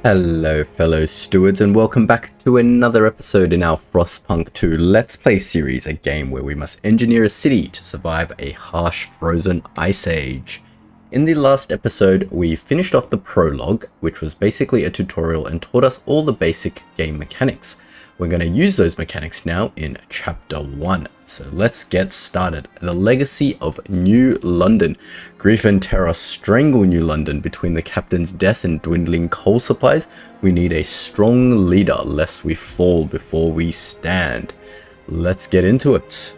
Hello fellow stewards, and welcome back to another episode in our Frostpunk 2 Let's Play series, a game where we must engineer a city to survive a harsh frozen ice age. In the last episode we finished off the prologue, which was basically a tutorial and taught us all the basic game mechanics. We're going to use those mechanics now in chapter 1. So let's get started. The legacy of New London. Grief and terror strangle New London. Between the captain's death and dwindling coal supplies, we need a strong leader lest we fall before we stand. Let's get into it.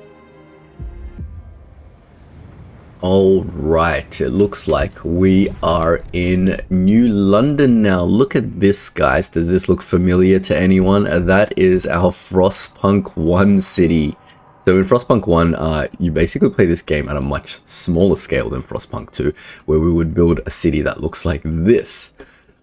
Alright, it looks like we are in New London now. Look at this, guys. Does this look familiar to anyone? That is our Frostpunk 1 city. So in Frostpunk 1, you basically play this game at a much smaller scale than Frostpunk 2, where we would build a city that looks like this.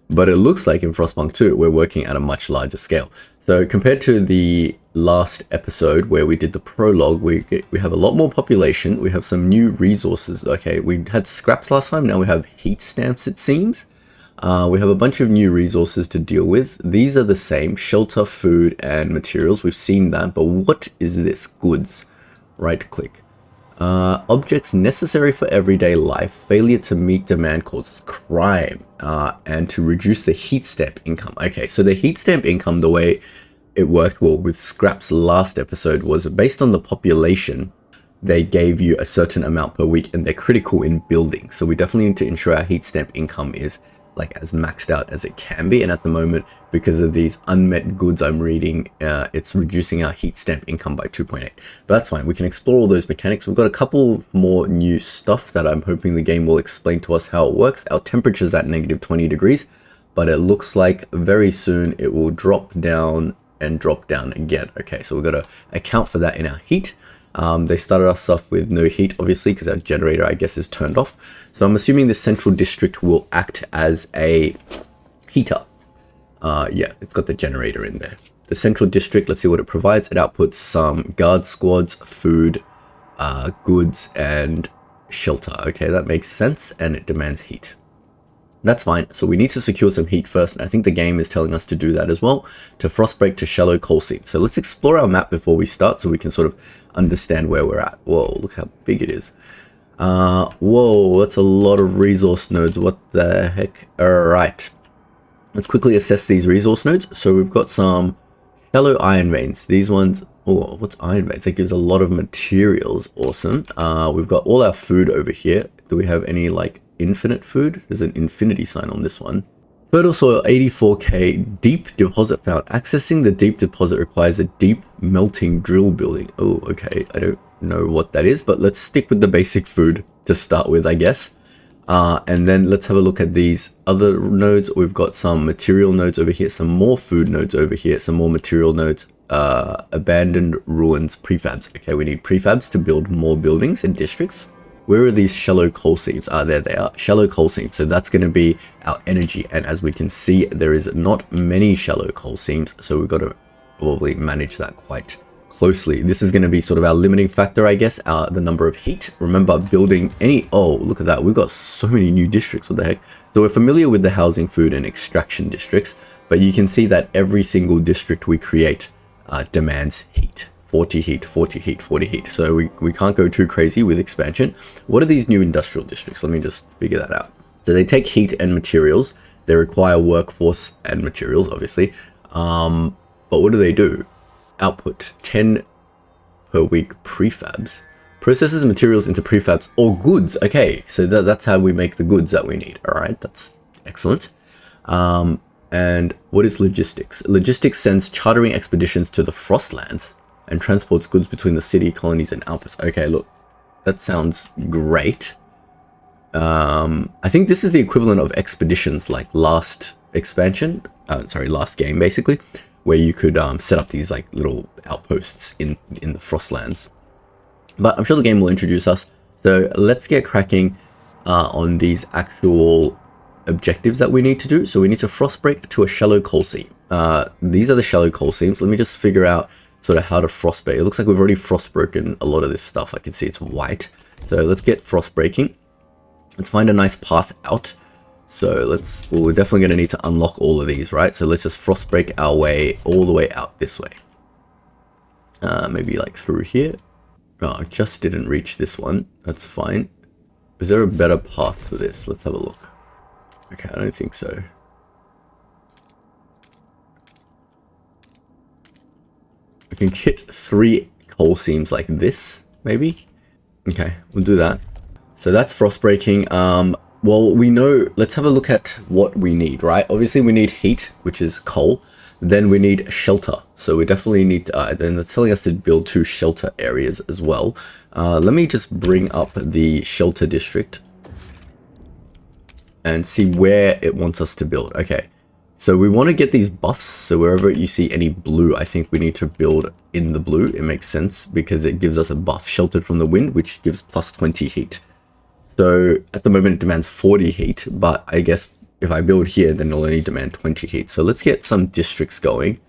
But it looks like in Frostpunk 2, we're working at a much larger scale. So compared to the last episode where we did the prologue, we have a lot more population. We have some new resources. Okay, we had scraps last time. Now we have heat stamps, it seems. We have a bunch of new resources to deal with. These are the same: shelter, food, and materials. We've seen that, but what is this? Goods. Right click. Objects necessary for everyday life. Failure to meet demand causes crime. And to reduce the heat stamp income. Okay, so the heat stamp income, the way it worked well with scraps last episode, was based on the population. They gave you a certain amount per week, and they're critical in building. So we definitely need to ensure our heat stamp income is like as maxed out as it can be. And at the moment, because of these unmet goods I'm reading, it's reducing our heat stamp income by 2.8. But that's fine. We can explore all those mechanics. We've got a couple more new stuff that I'm hoping the game will explain to us how it works. Our temperature's at -20 degrees, but it looks like very soon it will drop down and drop down again. Okay, so we've got to account for that in our heat. They started us off with no heat, obviously, because our generator, I guess, is turned off. So I'm assuming the central district will act as a heater. Yeah, it's got the generator in there. The central district, let's see what it provides. It outputs some guard squads, food, goods, and shelter. Okay, that makes sense, and it demands heat. That's fine. So we need to secure some heat first, and I think the game is telling us to do that as well, to frostbreak to shallow coal seam. So let's explore our map before we start so we can sort of understand where we're at. Whoa, look how big it is. Whoa, that's a lot of resource nodes. What the heck? Alright. Let's quickly assess these resource nodes. So we've got some shallow iron veins. These ones, oh, what's iron veins? That gives a lot of materials. Awesome. We've got all our food over here. Do we have any like infinite food? There's an infinity sign on this one. Fertile soil 84k, deep deposit found. Accessing the deep deposit requires a deep melting drill building. Oh, okay. I don't know what that is, but let's stick with the basic food to start with, I guess. And then let's have a look at these other nodes. We've got some material nodes over here, some more food nodes over here, some more material nodes, abandoned ruins, prefabs. Okay, we need prefabs to build more buildings and districts. Where are these shallow coal seams? There they are. Shallow coal seams. So that's going to be our energy. And as we can see, there is not many shallow coal seams. So we've got to probably manage that quite closely. This is going to be sort of our limiting factor, I guess, the number of heat. Remember, building any... Oh, look at that. We've got so many new districts. What the heck? So we're familiar with the housing, food, and extraction districts. But you can see that every single district we create demands heat. 40 heat, 40 heat, 40 heat. So we can't go too crazy with expansion. What are these new industrial districts? Let me just figure that out. So they take heat and materials. They require workforce and materials, obviously. But what do they do? Output 10 per week prefabs. Processes materials into prefabs or goods. Okay, so that's how we make the goods that we need. All right, that's excellent. And what is logistics? Logistics sends chartering expeditions to the Frostlands and transports goods between the city, colonies, and outposts. Okay, look, that sounds great. I think this is the equivalent of expeditions like last expansion, last game basically, where you could set up these like little outposts in the Frostlands. But I'm sure the game will introduce us. So let's get cracking on these actual objectives that we need to do. So we need to frostbreak to a shallow coal seam. These are the shallow coal seams. Let me just figure out sort of how to frostbreak. It looks like we've already frostbroken a lot of this stuff. I can see it's white. So let's get frostbreaking. Let's find a nice path out. So well, we're definitely going to need to unlock all of these, right? So let's just frost break our way all the way out this way. Maybe like through here. Oh, I just didn't reach this one. That's fine. Is there a better path for this? Let's have a look. Okay, I don't think so. I can get 3 coal seams like this, maybe? Okay, we'll do that. So that's frost breaking. Well, we know, let's have a look at what we need, right? Obviously we need heat, which is coal. Then we need shelter. So we definitely need, then it's telling us to build 2 shelter areas as well. Let me just bring up the shelter district and see where it wants us to build. Okay, so we want to get these buffs. So wherever you see any blue, I think we need to build in the blue. It makes sense because it gives us a buff, sheltered from the wind, which gives plus 20 heat. So at the moment it demands 40 heat, but I guess if I build here, then it'll only demand 20 heat. So let's get some districts going.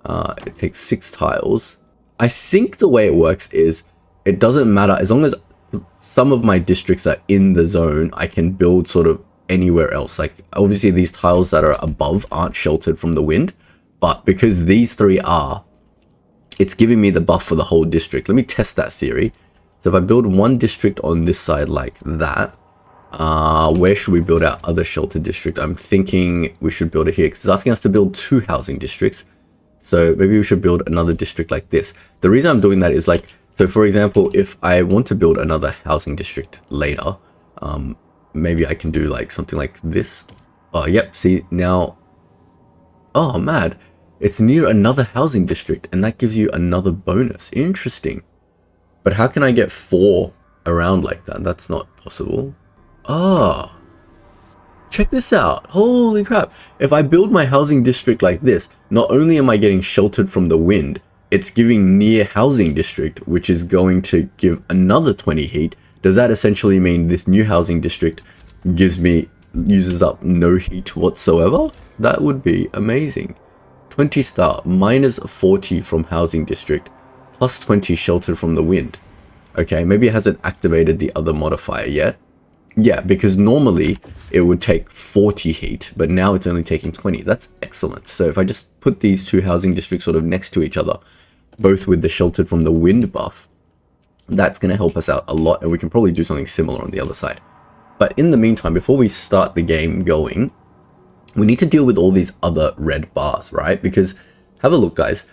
It takes 6 tiles. I think the way it works is it doesn't matter as long as some of my districts are in the zone, I can build sort of anywhere else. Like obviously these tiles that are above aren't sheltered from the wind, but because these 3 are, it's giving me the buff for the whole district. Let me test that theory. So if I build one district on this side like that, where should we build our other shelter district? I'm thinking we should build it here because it's asking us to build 2 housing districts. So maybe we should build another district like this. The reason I'm doing that is like, so for example, if I want to build another housing district later, maybe I can do like something like this. Oh, yep. See now, oh, mad. It's near another housing district and that gives you another bonus. Interesting. But how can I get 4 around like that? That's not possible. Oh, check this out. Holy crap. If I build my housing district like this, not only am I getting sheltered from the wind, it's giving near housing district, which is going to give another 20 heat. Does that essentially mean this new housing district uses up no heat whatsoever? That would be amazing. 20 star, minus 40 from housing district, plus 20 sheltered from the wind. Okay, maybe it hasn't activated the other modifier yet. Yeah, because normally it would take 40 heat, but now it's only taking 20. That's excellent. So if I just put these 2 housing districts sort of next to each other, both with the sheltered from the wind buff, that's going to help us out a lot, and we can probably do something similar on the other side. But in the meantime, before we start the game going, we need to deal with all these other red bars, right? Because have a look, guys.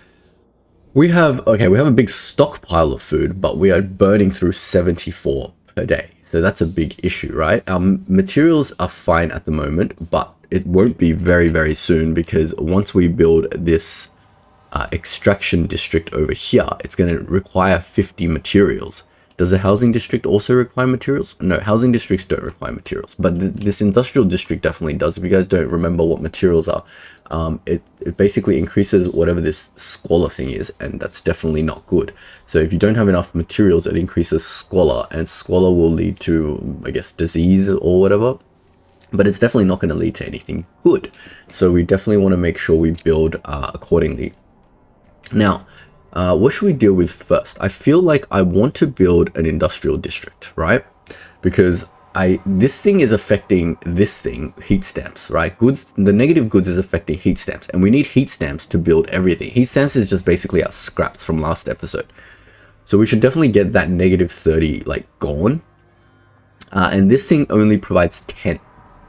We have a big stockpile of food, but we are burning through 74 per day. So that's a big issue, right? Our materials are fine at the moment, but it won't be very, very soon because once we build this extraction district over here, it's going to require 50 materials. Does the housing district also require materials? No, housing districts don't require materials, but this industrial district definitely does. If you guys don't remember what materials are, it basically increases whatever this squalor thing is, and that's definitely not good. So if you don't have enough materials, it increases squalor, and squalor will lead to, I guess, disease or whatever. But it's definitely not going to lead to anything good. So we definitely want to make sure we build accordingly. Now, what should we deal with first? I feel like I want to build an industrial district, right? Because this thing is affecting this thing, heat stamps, right? Goods, the negative goods is affecting heat stamps, and we need heat stamps to build everything. Heat stamps is just basically our scraps from last episode. So we should definitely get that negative 30 like gone. And this thing only provides 10.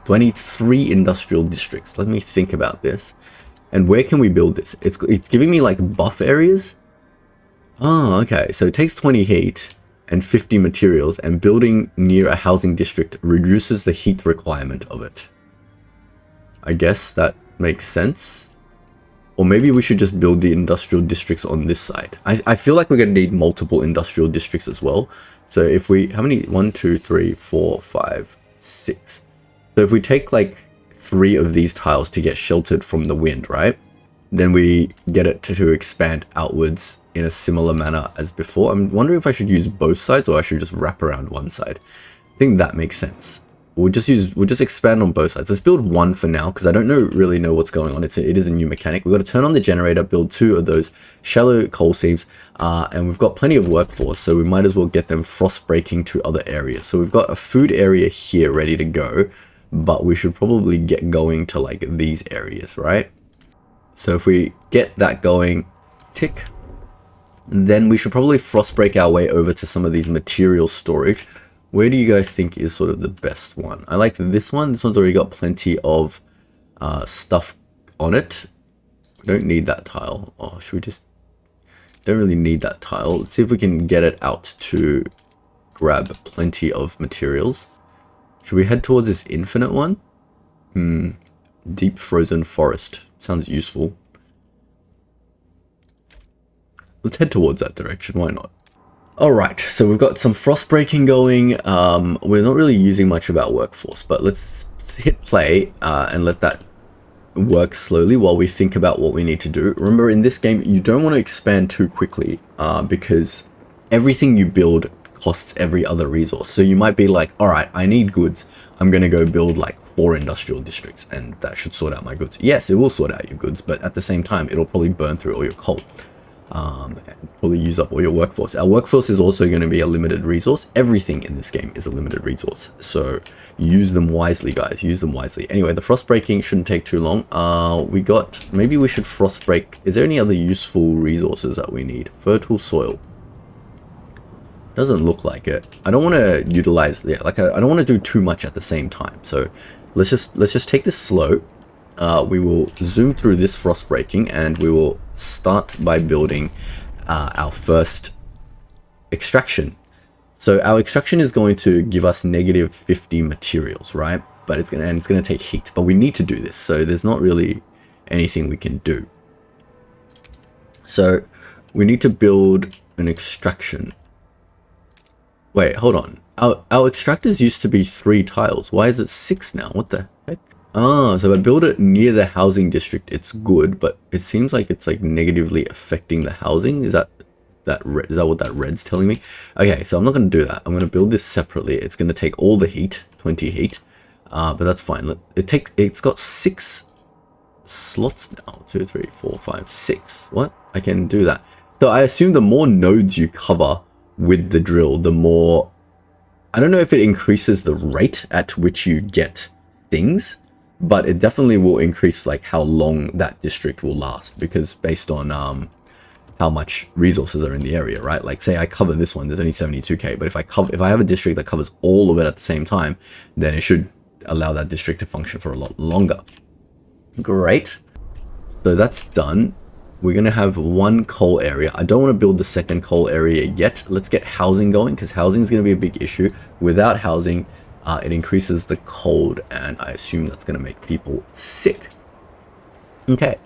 Do I need 3 industrial districts? Let me think about this. And where can we build this? It's giving me like buff areas. Oh, okay. So it takes 20 heat and 50 materials, and building near a housing district reduces the heat requirement of it. I guess that makes sense. Or maybe we should just build the industrial districts on this side. I feel like we're going to need multiple industrial districts as well. So if we, how many? 1, 2, 3, 4, 5, 6. So if we take like 3 of these tiles to get sheltered from the wind, right? Then we get it to expand outwards in a similar manner as before. I'm wondering if I should use both sides or I should just wrap around one side. I think that makes sense. We'll just expand on both sides. Let's build 1 for now because I don't really know what's going on. It is a new mechanic. We've got to turn on the generator, build 2 of those shallow coal seams, and we've got plenty of workforce, so we might as well get them frost breaking to other areas. So we've got a food area here ready to go. but we should probably get going to like these areas, right? So if we get that going, tick, then we should probably frost break our way over to some of these material storage. Where do you guys think is sort of the best one? I like this one. This one's already got plenty of stuff on it. We don't need that tile. Oh, should we just... Don't really need that tile. Let's see if we can get it out to grab plenty of materials. Should we head towards this infinite one? Deep frozen forest. Sounds useful. Let's head towards that direction. Why not? Alright, so we've got some frost breaking going. We're not really using much of our workforce, but let's hit play and let that work slowly while we think about what we need to do. Remember, in this game, you don't want to expand too quickly because everything you build costs every other resource. So you might be like, alright, I need goods. I'm going to go build like 4 industrial districts and that should sort out my goods. Yes, it will sort out your goods, but at the same time, it'll probably burn through all your coal. And probably use up all your workforce. Our workforce is also going to be a limited resource. Everything in this game is a limited resource. So use them wisely, guys. Use them wisely. Anyway, the frost breaking shouldn't take too long. Maybe we should frost break. Is there any other useful resources that we need? Fertile soil. Doesn't look like it. I don't want to utilize, I don't want to do too much at the same time. So let's just take this slow. We will zoom through this frost breaking and we will start by building our first extraction. So our extraction is going to give us negative 50 materials, right? But it's gonna take heat. But we need to do this, so there's not really anything we can do. So we need to build an extraction. Wait, hold on. Our extractors used to be 3 tiles. Why is it 6 now? What the heck? Ah, so if I build it near the housing district, it's good, but it seems like it's like negatively affecting the housing. Is that what that red's telling me? Okay, so I'm not going to do that. I'm going to build this separately. It's going to take all the heat, 20 heat, but that's fine. It's got 6 slots now. 2, 3, 4, 5, 6. What? I can do that. So I assume the more nodes you cover with the drill, the more... I don't know if it increases the rate at which you get things, but it definitely will increase like how long that district will last, because based on how much resources are in the area, right? Like say I cover this one, there's only 72k, but if I have a district that covers all of it at the same time, then it should allow that district to function for a lot longer. Great. So that's done. We're going to have 1 coal area. I don't want to build the second coal area yet. Let's get housing going, because housing is going to be a big issue. Without housing, it increases the cold, and I assume that's going to make people sick. Okay,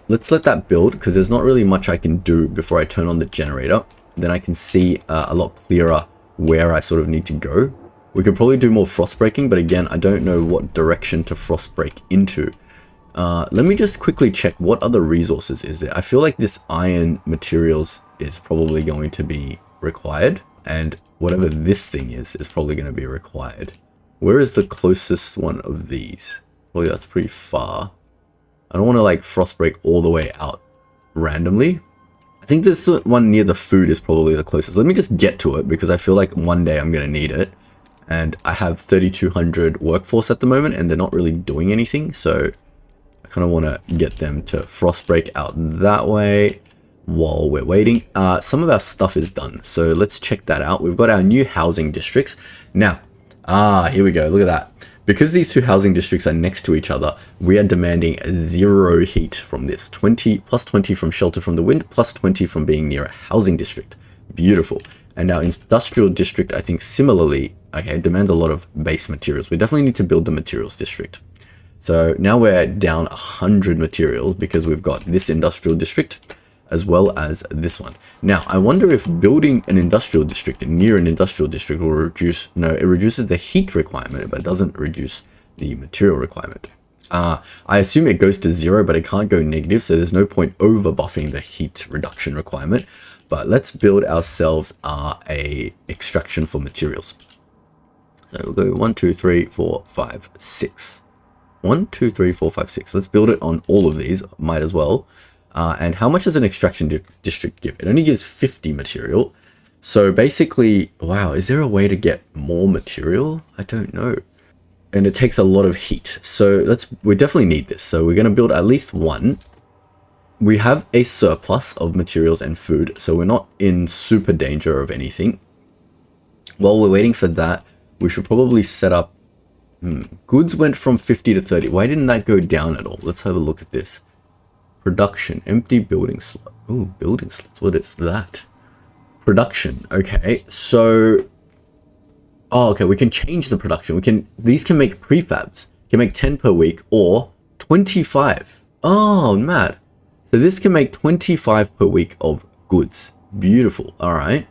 let's let that build, because there's not really much I can do before I turn on the generator. Then I can see a lot clearer where I sort of need to go. We could probably do more frost breaking, but again, I don't know what direction to frost break into. Let me just quickly check what other resources is there. I feel like this iron materials is probably going to be required, and whatever this thing is probably going to be required. Where is the closest one of these? Well, that's pretty far. I don't want to like frost break all the way out randomly. I think this one near the food is probably the closest. Let me just get to it, because I feel like one day I'm going to need it. And I have 3,200 workforce at the moment, and they're not really doing anything. So I kind of want to get them to frost break out that way while we're waiting. Some of our stuff is done, so let's check that out. We've got our new housing districts. Now, here we go. Look at that. Because these 2 housing districts are next to each other, we are demanding 0 heat from this. 20 plus 20 from shelter from the wind, plus 20 from being near a housing district. Beautiful. And our industrial district, I think similarly, okay, it demands a lot of base materials. We definitely need to build the materials district. So now we're down 100 materials because we've got this industrial district as well as this one. Now, I wonder if building an industrial district near an industrial district will reduce... No, it reduces the heat requirement, but it doesn't reduce the material requirement. I assume it goes to 0, but it can't go negative, so there's no point over buffing the heat reduction requirement. But let's build ourselves a extraction for materials. So we'll go 1, 2, 3, 4, 5, 6. 1, 2, 3, 4, 5, 6. Let's build it on all of these, might as well. And how much does an extraction district give? It only gives 50 material. So basically, wow, is there a way to get more material? I don't know. and it takes a lot of heat. So we definitely need this. So we're going to build at least one. We have a surplus of materials and food, so we're not in super danger of anything. While we're waiting for that, we should probably set up... Goods went from 50 to 30. Why didn't that go down at all? Let's have a look at this. Production, empty building slot. Ooh, building slots, what is that? Production, okay, so... Oh, okay, we can change the production. These can make prefabs. Can make 10 per week or 25. Oh, mad. So this can make 25 per week of goods. Beautiful. All right.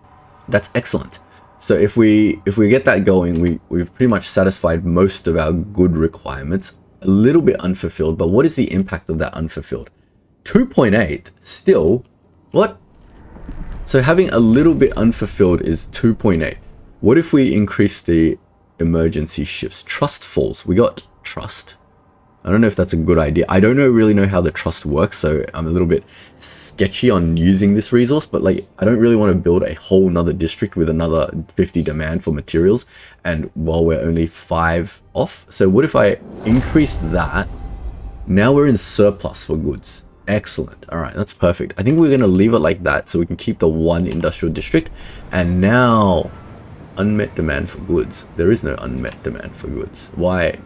That's excellent. So if we get that going, we've pretty much satisfied most of our good requirements. A little bit unfulfilled, but what is the impact of that unfulfilled? 2.8 still. What? So having a little bit unfulfilled is 2.8. What if we increase the emergency shifts? Trust falls. We got trust. I don't know if that's a good idea. I don't really know how the trust works, so I'm a little bit sketchy on using this resource, but like, I don't really want to build a whole nother district with another 50 demand for materials, and while we're only 5 off. So what if I increase that? Now we're in surplus for goods. Excellent. All right, that's perfect. I think we're going to leave it like that so we can keep the one industrial district. And now, unmet demand for goods. There is no unmet demand for goods. Why?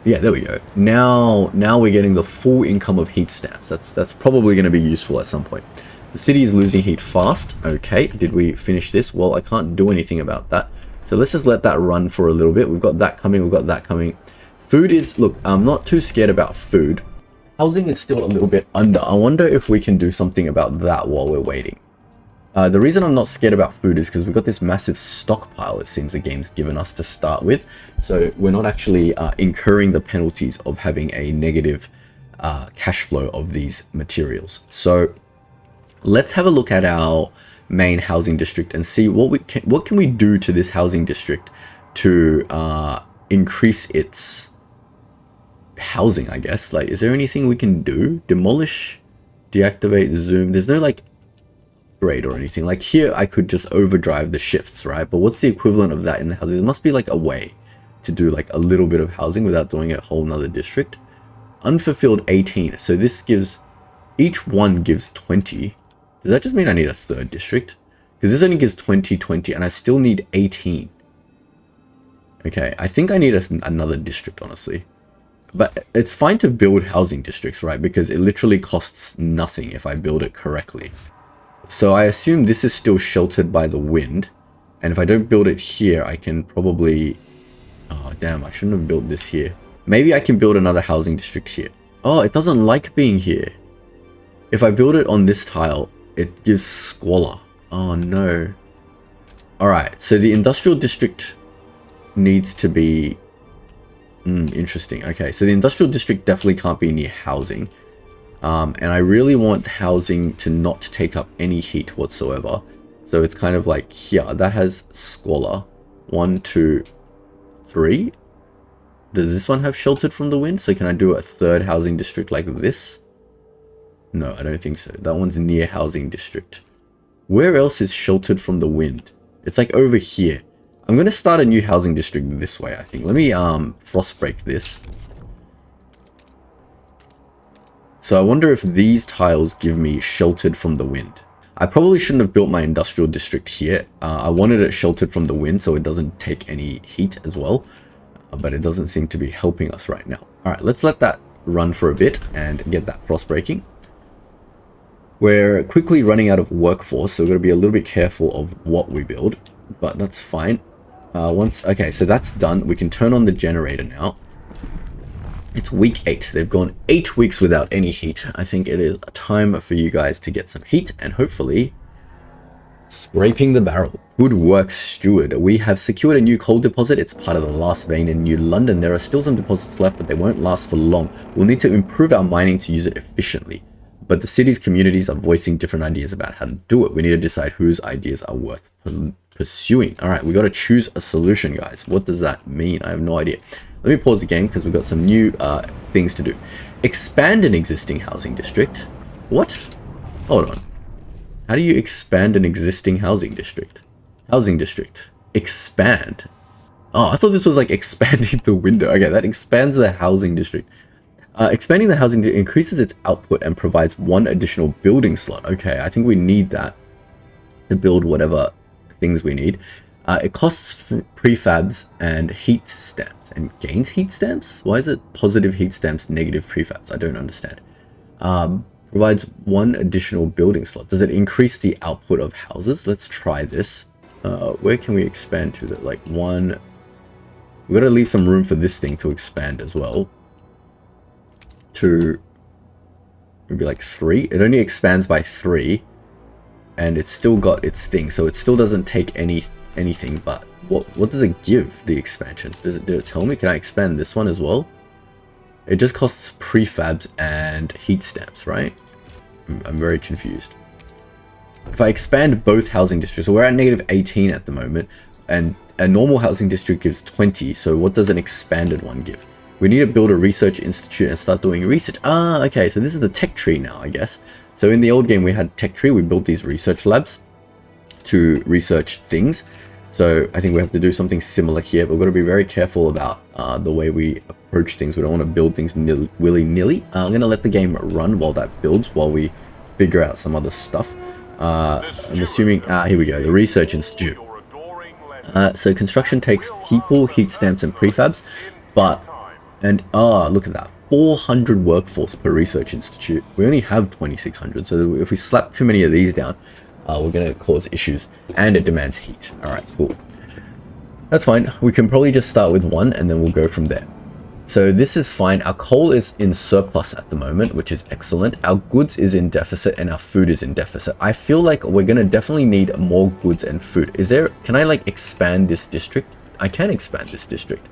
Yeah, there we go. Now we're getting the full income of heat stamps. That's probably going to be useful at some point. The city is losing heat fast. Okay, did we finish this? Well, I can't do anything about that. So let's just let that run for a little bit. We've got that coming. We've got that coming. Food is... Look, I'm not too scared about food. Housing is still a little bit under. I wonder if we can do something about that while we're waiting. The reason I'm not scared about food is because we've got this massive stockpile, it seems the game's given us to start with. So we're not actually incurring the penalties of having a negative cash flow of these materials. So let's have a look at our main housing district and see what can we do to this housing district to increase its housing, I guess. Like, is there anything we can do? Demolish, deactivate, zoom. There's no like grade or anything. Like here I could just overdrive the shifts, right? But what's the equivalent of that in the housing? There must be like a way to do like a little bit of housing without doing a whole nother district. Unfulfilled 18. So this gives, each one gives 20. Does that just mean I need a third district? Because this only gives 20, 20, and I still need 18. Okay, I think I need another district, honestly. But it's fine to build housing districts, right? Because it literally costs nothing if I build it correctly. So I assume this is still sheltered by the wind. And if I don't build it here, I can probably... Oh, damn, I shouldn't have built this here. Maybe I can build another housing district here. Oh, it doesn't like being here. If I build it on this tile, it gives squalor. Oh, no. Alright, so the industrial district needs to be... interesting. Okay, so the industrial district definitely can't be near housing. And I really want housing to not take up any heat whatsoever. So it's kind of like here. That has squalor. 1, 2, 3. Does this one have sheltered from the wind? So can I do a third housing district like this? No, I don't think so. That one's near housing district. Where else is sheltered from the wind? It's like over here. I'm going to start a new housing district this way, I think. Let me frost break this. So I wonder if these tiles give me sheltered from the wind. I probably shouldn't have built my industrial district here. I wanted it sheltered from the wind so it doesn't take any heat as well. But it doesn't seem to be helping us right now. Alright, let's let that run for a bit and get that frost breaking. We're quickly running out of workforce, so we're going to be a little bit careful of what we build. But that's fine. Okay, so that's done. We can turn on the generator now. It's week 8. They've gone 8 weeks without any heat. I think it is a time for you guys to get some heat and hopefully scraping the barrel. Good work, steward. We have secured a new coal deposit. It's part of the last vein in New London. There are still some deposits left, but they won't last for long. We'll need to improve our mining to use it efficiently. But the city's communities are voicing different ideas about how to do it. We need to decide whose ideas are worth pursuing. All right, we got to choose a solution, guys. What does that mean? I have no idea. Let me pause the game because we've got some new things to do. Expand an existing housing district. What? Hold on. How do you expand an existing housing district? Housing district. Expand. Oh, I thought this was like expanding the window. Okay, that expands the housing district. Expanding the housing increases its output and provides one additional building slot. Okay, I think we need that to build whatever things we need. It costs prefabs and heat stamps and gains heat stamps. Why is it positive heat stamps, negative prefabs? I don't understand. Provides one additional building slot. Does it increase the output of houses? Let's try this. Where can we expand to? That like one. We've got to leave some room for this thing to expand as well. To maybe like 3. It only expands by 3, and it's still got its thing, so it still doesn't take anything. But what does it give the expansion? Did it tell me? Can I expand this one as well? It just costs prefabs and heat stamps, right? I'm very confused. If I expand both housing districts, so we're at -18 at the moment, and a normal housing district gives 20, so what does an expanded one give? We need to build a research institute and start doing research. Ah, okay, so this is the tech tree now, I guess. So in the old game we had tech tree, we built these research labs to research things. So I think we have to do something similar here, but we've got to be very careful about the way we approach things. We don't want to build things willy-nilly. I'm going to let the game run while that builds, while we figure out some other stuff. I'm assuming, here we go, the Research Institute. So construction takes people, heat stamps, and prefabs, look at that, 400 workforce per Research Institute. We only have 2,600, so if we slap too many of these down, we're going to cause issues, and it demands heat. Alright, cool. That's fine. We can probably just start with one, and then we'll go from there. So this is fine. Our coal is in surplus at the moment, which is excellent. Our goods is in deficit, and our food is in deficit. I feel like we're going to definitely need more goods and food. Can I like expand this district? I can expand this district.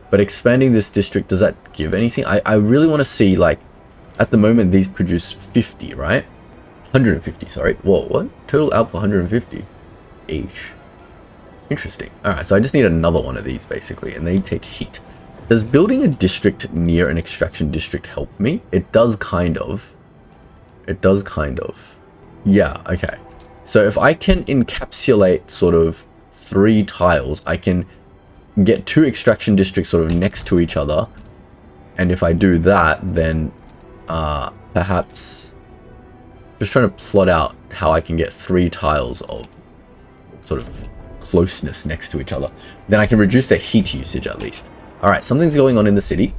But expanding this district, does that give anything? I really want to see, like, at the moment these produce 50, right? 150, sorry. Whoa, what? Total output 150 each. Interesting. Alright, so I just need another one of these, basically, and they take heat. Does building a district near an extraction district help me? It does kind of. It does kind of. Yeah, okay. So if I can encapsulate sort of 3 tiles, I can get 2 extraction districts sort of next to each other. And if I do that, then perhaps just trying to plot out how I can get 3 tiles of sort of closeness next to each other. Then I can reduce the heat usage at least. Alright, something's going on in the city.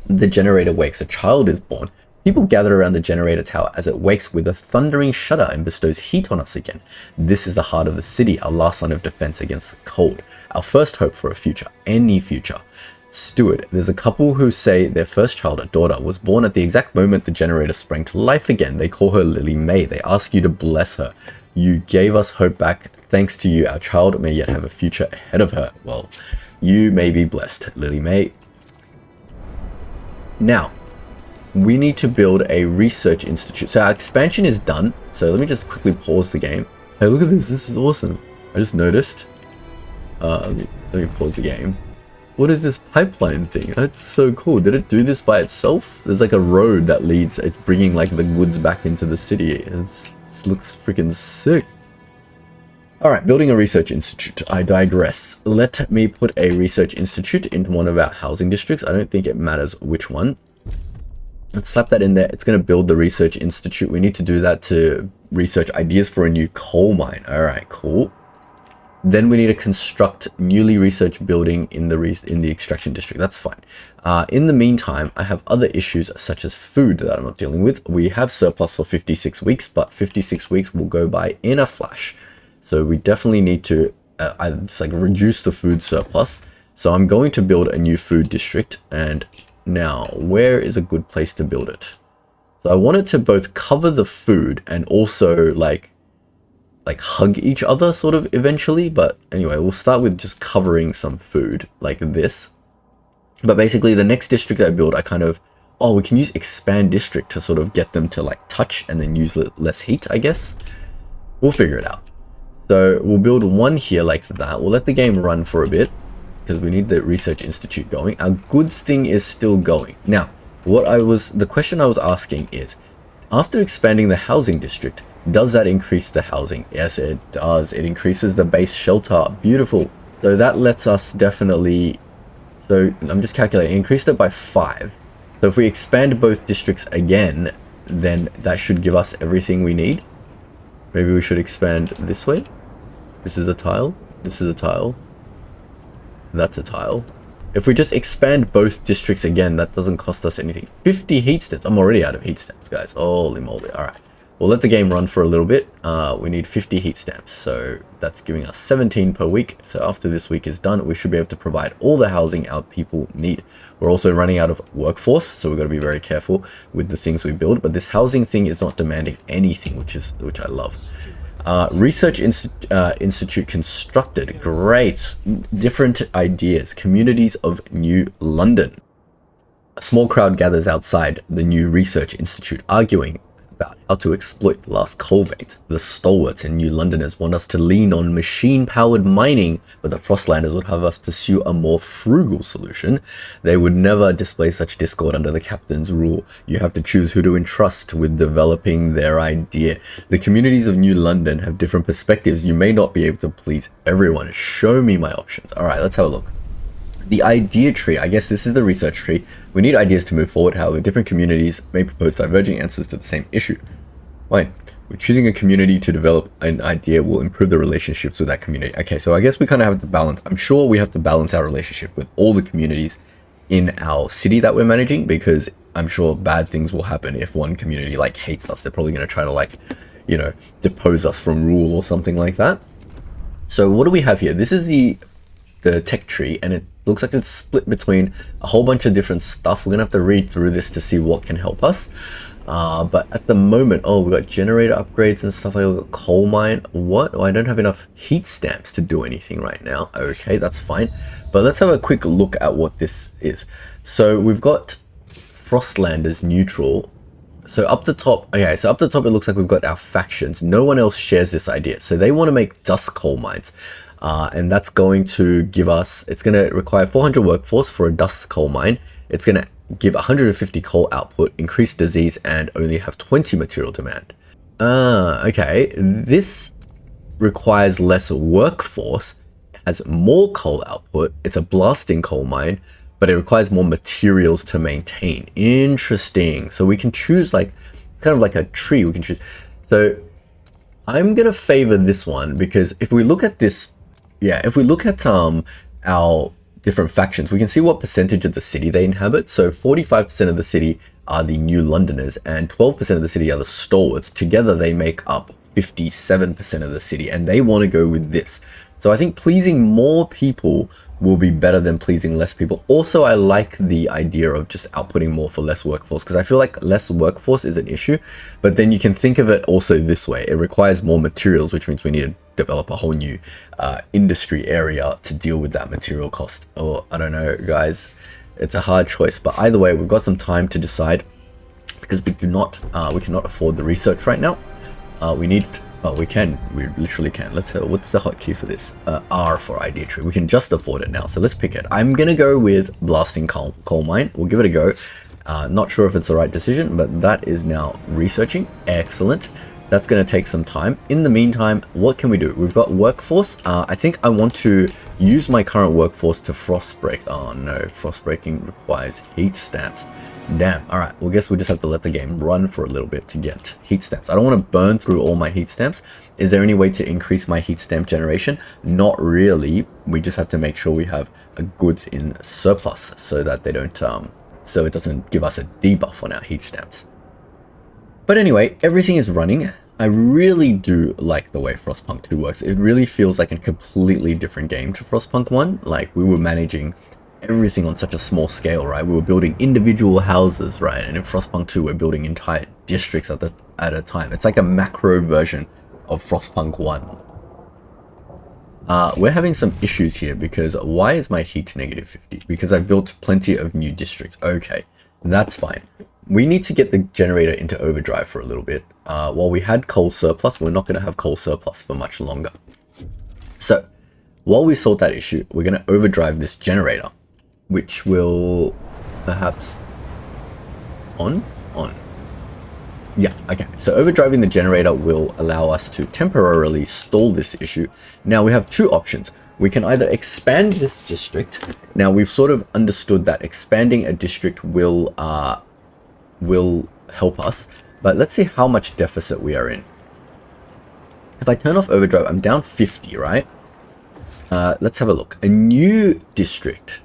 The generator wakes. A child is born. People gather around the generator tower as it wakes with a thundering shudder and bestows heat on us again. This is the heart of the city, our last line of defense against the cold. Our first hope for a future, any future. Steward, there's a couple who say their first child, a daughter, was born at the exact moment the generator sprang to life again. They call her Lily May. They ask you to bless her. You gave us hope back. Thanks to you, our child may yet have a future ahead of her. Well, you may be blessed, Lily May. Now, we need to build a research institute. So our expansion is done. So let me just quickly pause the game. Hey, look at this. This is awesome. I just noticed. Let me pause the game. What is this pipeline thing? That's so cool. Did it do this by itself? There's like a road that leads. It's bringing like the goods back into the city. It looks freaking sick. Alright, building a research institute. I digress. Let me put a research institute into one of our housing districts. I don't think it matters which one. Let's slap that in there. It's going to build the research institute. We need to do that to research ideas for a new coal mine. Alright, cool. Then we need to construct newly researched building in the extraction district. That's fine. In the meantime, I have other issues such as food that I'm not dealing with. We have surplus for 56 weeks, but 56 weeks will go by in a flash. So we definitely need to reduce the food surplus. So I'm going to build a new food district. And now, where is a good place to build it? So I wanted to both cover the food and also like hug each other sort of eventually. But anyway, we'll start with just covering some food like this. But basically the next district I build, we can use expand district to sort of get them to like touch and then use less heat, I guess. We'll figure it out. So we'll build one here like that. We'll let the game run for a bit because we need the research institute going. Our goods thing is still going. Now, the question I was asking is, after expanding the housing district, does that increase the housing? Yes, it does. It increases the base shelter. Beautiful. So that lets us definitely, so I'm just calculating, increased it by 5. So if we expand both districts again, then that should give us everything we need. Maybe we should expand this way. This is a tile. This is a tile. That's a tile. If we just expand both districts again, that doesn't cost us anything. 50 heat stamps. I'm already out of heat stamps, guys. Holy moly. All right. We'll let the game run for a little bit. We need 50 heat stamps. So that's giving us 17 per week. So after this week is done, we should be able to provide all the housing our people need. We're also running out of workforce, so we've got to be very careful with the things we build. But this housing thing is not demanding anything, which I love. Research Institute constructed. Great. Different ideas. Communities of New London. A small crowd gathers outside the new Research Institute, arguing about how to exploit the last coal veins. The stalwarts and New Londoners want us to lean on machine-powered mining, but the Frostlanders would have us pursue a more frugal solution. They would never display such discord under the captain's rule. You have to choose who to entrust with developing their idea. The communities of New London have different perspectives. You may not be able to please everyone. Show me my options. All right, let's have a look. The idea tree, I guess this is the research tree. We need ideas to move forward. However, different communities may propose diverging answers to the same issue. Fine. We're choosing a community to develop an idea will improve the relationships with that community. Okay, so I guess we kind of have to balance. I'm sure we have to balance our relationship with all the communities in our city that we're managing, because I'm sure bad things will happen if one community like hates us. They're probably going to try to like, you know, depose us from rule or something like that. So what do we have here? This is the tech tree, and it looks like it's split between a whole bunch of different stuff. We're gonna have to read through this to see what can help us. But at the moment, oh, we've got generator upgrades and stuff like that. We've got coal mine. What? Oh, I don't have enough heat stamps to do anything right now. Okay, that's fine. But let's have a quick look at what this is. So we've got Frostlanders neutral. So up the top, okay, so up the top it looks like we've got our factions. No one else shares this idea. So they want to make dust coal mines. And that's going to give us, it's going to require 400 workforce for a dust coal mine. It's going to give 150 coal output, increase disease, and only have 20 material demand. Okay, this requires less workforce, has more coal output. It's a blasting coal mine, but it requires more materials to maintain. Interesting. So we can choose like, it's kind of like a tree we can choose. So I'm going to favor this one, because if we look at this, yeah, if we look at our different factions, we can see what percentage of the city they inhabit. So 45% of the city are the New Londoners and 12% of the city are the stalwarts. Together they make up 57% of the city, and they want to go with this. So I think pleasing more people will be better than pleasing less people. Also, I like the idea of just outputting more for less workforce, because I feel like less workforce is an issue, but then you can think of it also this way. It requires more materials, which means we need to develop a whole new industry area to deal with that material cost. Or I don't know, guys, it's a hard choice, but either way, we've got some time to decide, because we cannot afford the research right now. We literally can. Let's what's the hotkey for this? R for idea tree. We can just afford it now, so let's pick it. I'm gonna go with blasting coal mine. We'll give it a go. Not sure if it's the right decision, but that is now researching. Excellent. That's going to take some time. In the meantime, what can we do? We've got workforce. I think I want to use my current workforce to frost break. Oh no, frost breaking requires heat stamps. Damn. All right. Well, guess we'll just have to let the game run for a little bit to get heat stamps. I don't want to burn through all my heat stamps. Is there any way to increase my heat stamp generation? Not really. We just have to make sure we have goods in surplus so that they don't, so it doesn't give us a debuff on our heat stamps. But anyway, everything is running. I really do like the way Frostpunk 2 works. It really feels like a completely different game to Frostpunk 1. Like, we were managing everything on such a small scale, right? We were building individual houses, right? And in Frostpunk 2, we're building entire districts at a time. It's like a macro version of Frostpunk 1. We're having some issues here, because why is my heat -50? Because I've built plenty of new districts. Okay, that's fine. We need to get the generator into overdrive for a little bit. While we had coal surplus, we're not going to have coal surplus for much longer. So, while we sort that issue, we're going to overdrive this generator, which will perhaps on. Yeah, okay. So overdriving the generator will allow us to temporarily stall this issue. Now we have two options. we can either expand this district. Now we've sort of understood that expanding a district will help us, but let's see how much deficit we are in. If I turn off overdrive, I'm down 50, right? Let's have a look. A new district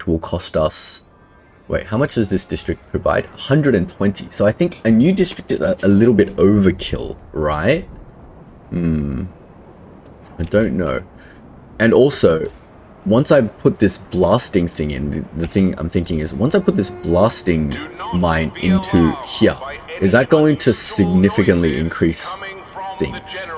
will cost us, wait, how much does this district provide? 120. So I think a new district is a little bit overkill, right? I don't know. And also, once I put this blasting thing in, the thing I'm thinking is, once I put this blasting mine into here, is that going to significantly increase things?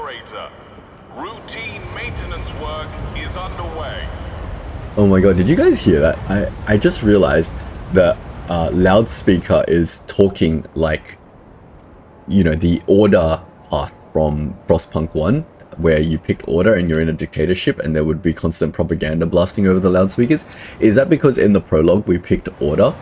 Oh my god, did you guys hear that? I just realized that loudspeaker is talking like, you know, the order path from Frostpunk 1, where you picked order and you're in a dictatorship and there would be constant propaganda blasting over the loudspeakers. Is that because in the prologue we picked order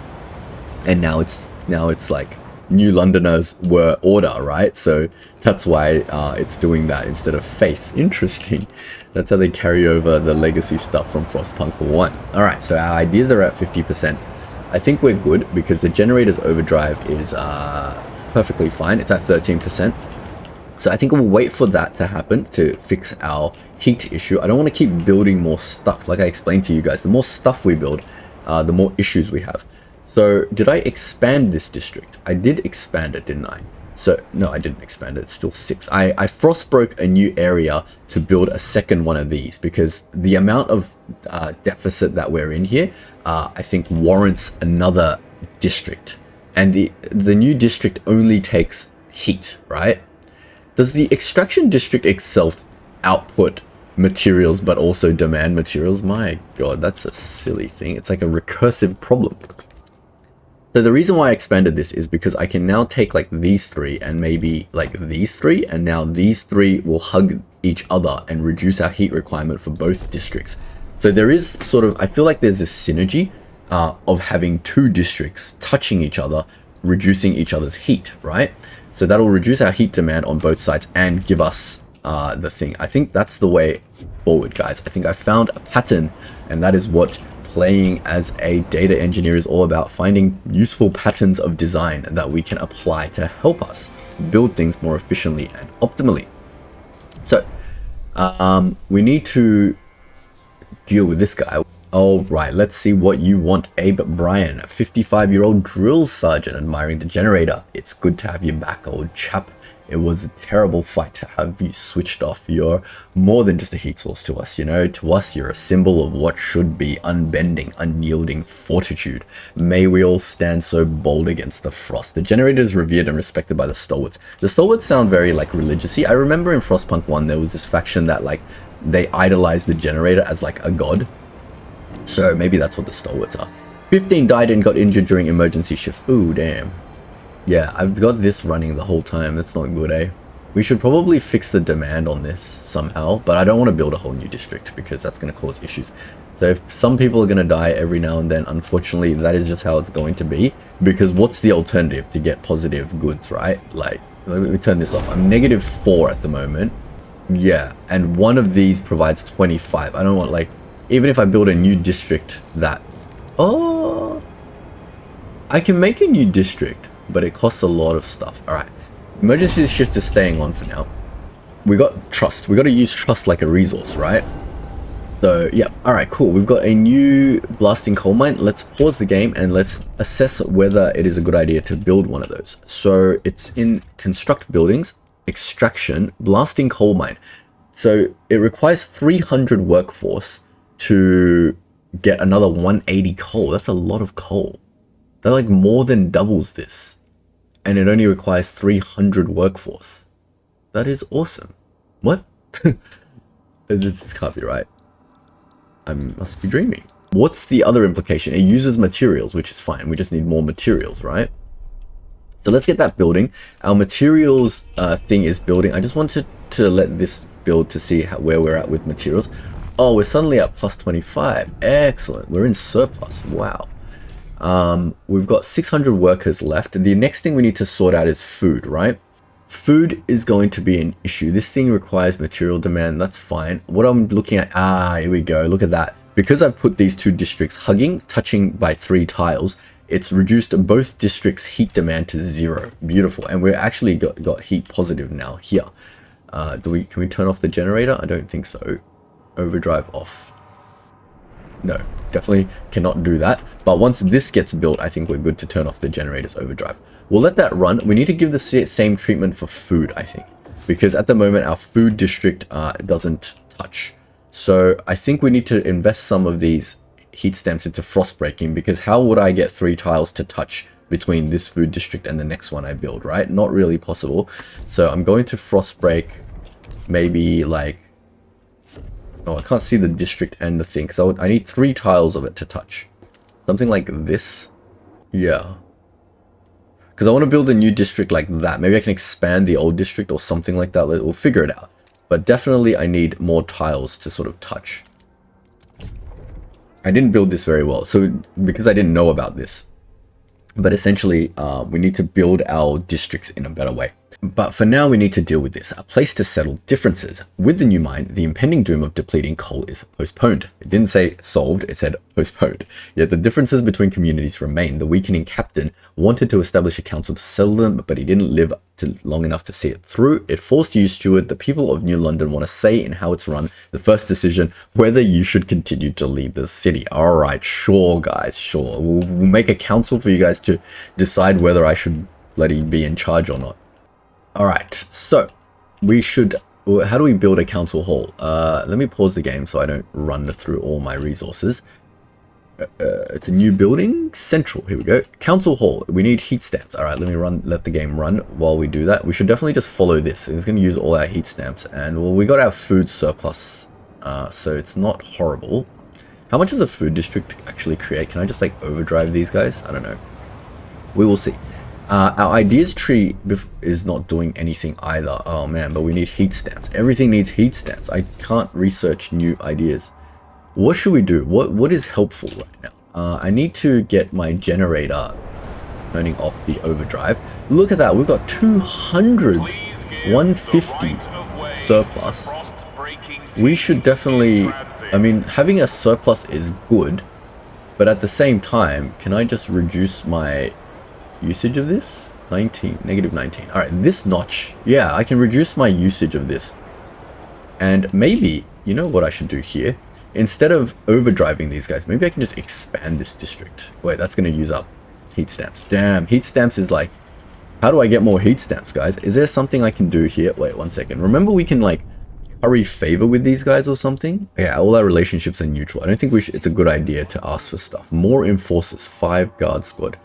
and now it's like New Londoners were order, right? So that's why it's doing that instead of faith. Interesting. That's how they carry over the legacy stuff from Frostpunk 1. Alright, so our ideas are at 50%. I think we're good because the generator's overdrive is perfectly fine. It's at 13%. So I think we'll wait for that to happen to fix our heat issue. I don't want to keep building more stuff. Like I explained to you guys, the more stuff we build, the more issues we have. So did I expand this district? I did expand it, didn't I? So no, I didn't expand it. It's still 6. I frost broke a new area to build a second one of these because the amount of deficit that we're in here, I think warrants another district. And the new district only takes heat, right? Does the extraction district itself output materials but also demand materials? My god, that's a silly thing. It's like a recursive problem. So the reason why I expanded this is because I can now take like these 3 and maybe like these 3, and now these 3 will hug each other and reduce our heat requirement for both districts. So there is sort of, I feel like there's a synergy of having 2 districts touching each other, reducing each other's heat, right? So that'll reduce our heat demand on both sides and give us the thing. I think that's the way forward, guys. I think I found a pattern, and that is what playing as a data engineer is all about, finding useful patterns of design that we can apply to help us build things more efficiently and optimally. So we need to deal with this guy. All right, let's see what you want, Abe Bryan, a 55-year-old drill sergeant admiring the generator. It's good to have you back, old chap. It was a terrible fight to have you switched off. You're more than just a heat source to us, you know. To us, you're a symbol of what should be unbending, unyielding fortitude. May we all stand so bold against the frost. The generator is revered and respected by the stalwarts. The stalwarts sound very like religious-y. I remember in Frostpunk 1, there was this faction that like they idolized the generator as like a god. So maybe that's what the stalwarts are. 15 died and got injured during emergency shifts. Ooh, damn. Yeah, I've got this running the whole time. That's not good, eh? We should probably fix the demand on this somehow, but I don't want to build a whole new district because that's going to cause issues. So if some people are going to die every now and then, unfortunately, that is just how it's going to be. Because what's the alternative to get positive goods, right? Like, let me turn this off. I'm -4 at the moment. Yeah, and one of these provides 25. I don't want, like, even if I build a new district that... Oh! I can make a new district, but it costs a lot of stuff. Alright. Emergency shift is staying on for now. We got trust. We got to use trust like a resource, right? So, yeah. Alright, cool. We've got a new blasting coal mine. Let's pause the game and let's assess whether it is a good idea to build one of those. So, it's in construct buildings, extraction, blasting coal mine. So, it requires 300 workforce to get another 180 coal. That's a lot of coal. That like more than doubles this. And it only requires 300 workforce. That is awesome. What? This can't be right. I must be dreaming. What's the other implication? It uses materials, which is fine. We just need more materials, right? So let's get that building. Our materials thing is building. I just wanted to let this build to see where we're at with materials. Oh, we're suddenly at plus 25. Excellent. We're in surplus. Wow. We've got 600 workers left. The next thing we need to sort out is food, right? Food is going to be an issue. This thing requires material demand. That's fine. What I'm looking at, here we go. Look at that. Because I've put these two districts touching by 3 tiles, it's reduced both districts' heat demand to 0. Beautiful. And we're actually got heat positive now here. Can we turn off the generator? I don't think so. Overdrive off. No, definitely cannot do that. But once this gets built, I think we're good to turn off the generator's overdrive. We'll let that run. We need to give the same treatment for food, I think, because at the moment our food district doesn't touch. So I think we need to invest some of these heat stamps into frost breaking, because how would I get 3 tiles to touch between this food district and the next one I build, right? Not really possible. So I'm going to frost break maybe like, oh, I can't see the district and the thing, because I need 3 tiles of it to touch. Something like this. Yeah. Because I want to build a new district like that. Maybe I can expand the old district or something like that. We'll figure it out. But definitely I need more tiles to sort of touch. I didn't build this very well, so because I didn't know about this. But essentially, we need to build our districts in a better way. But for now, we need to deal with this. A place to settle differences. With the new mine, the impending doom of depleting coal is postponed. It didn't say solved, it said postponed. Yet the differences between communities remain. The weakening captain wanted to establish a council to settle them, but he didn't live long enough to see it through. It forced you, Steward, the people of New London want a say in how it's run. The first decision, whether you should continue to lead the city. Alright, sure guys, sure. We'll make a council for you guys to decide whether I should bloody be in charge or not. Alright, so we should, how do we build a council hall? Let me pause the game so I don't run through all my resources. It's a new building, central, here we go. Council hall, we need heat stamps. Alright, let the game run while we do that. We should definitely just follow this. It's going to use all our heat stamps, and well, we got our food surplus, so it's not horrible. How much does a food district actually create? Can I just like overdrive these guys? I don't know. We will see. Our ideas tree is not doing anything either. Oh man, but we need heat stamps. Everything needs heat stamps. I can't research new ideas. What should we do? What is helpful right now? I need to get my generator turning off the overdrive. Look at that. We've got 200, 150 surplus. We should definitely, I mean, having a surplus is good, but at the same time, can I just reduce my usage of this? 19, negative 19. All right, this notch. Yeah, I can reduce my usage of this. And maybe, you know what I should do here? Instead of overdriving these guys, maybe I can just expand this district. Wait, that's going to use up heat stamps. Damn, heat stamps is like, how do I get more heat stamps, guys? Is there something I can do here? Wait, 1 second. Remember we can like curry favor with these guys or something? Yeah, all our relationships are neutral. I don't think it's a good idea to ask for stuff. More enforcers, 5 guard squad.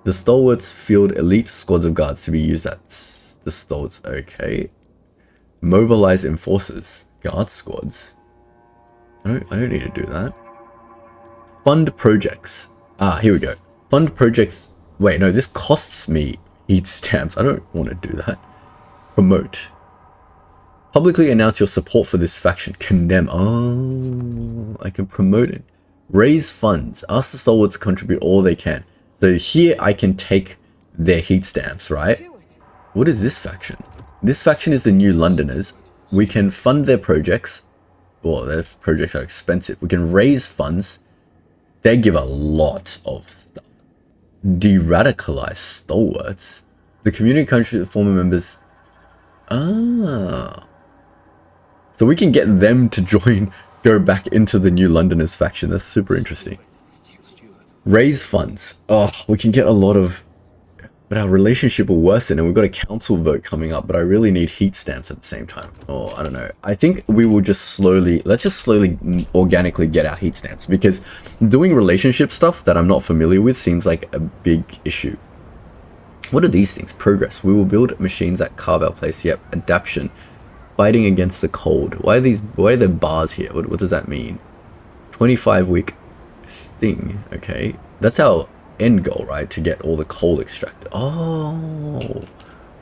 The stalwarts field elite squads of guards to be used at the stalwarts. Okay. Mobilize enforcers. Guard squads. I don't need to do that. Fund projects. Here we go. Fund projects. Wait, no, this costs me heat stamps. I don't want to do that. Promote. Publicly announce your support for this faction. Condemn. Oh, I can promote it. Raise funds. Ask the stalwarts to contribute all they can. So here I can take their heat stamps, right? What is this faction? This faction is the New Londoners. We can fund their projects. Well, their projects are expensive. We can raise funds. They give a lot of stuff. De-radicalize stalwarts. The community country former members. So we can get them to go back into the New Londoners faction. That's super interesting. Raise funds. Oh, we can get a lot of, but our relationship will worsen, and we've got a council vote coming up, but I really need heat stamps at the same time. Oh, I don't know. I think we will just let's just slowly organically get our heat stamps, because doing relationship stuff that I'm not familiar with seems like a big issue. What are these things? Progress. We will build machines that carve our place. Yep. Adaption. Fighting against the cold. Why are there bars here? What does that mean? 25 week thing. Okay, that's our end goal, right? To get all the coal extracted. Oh,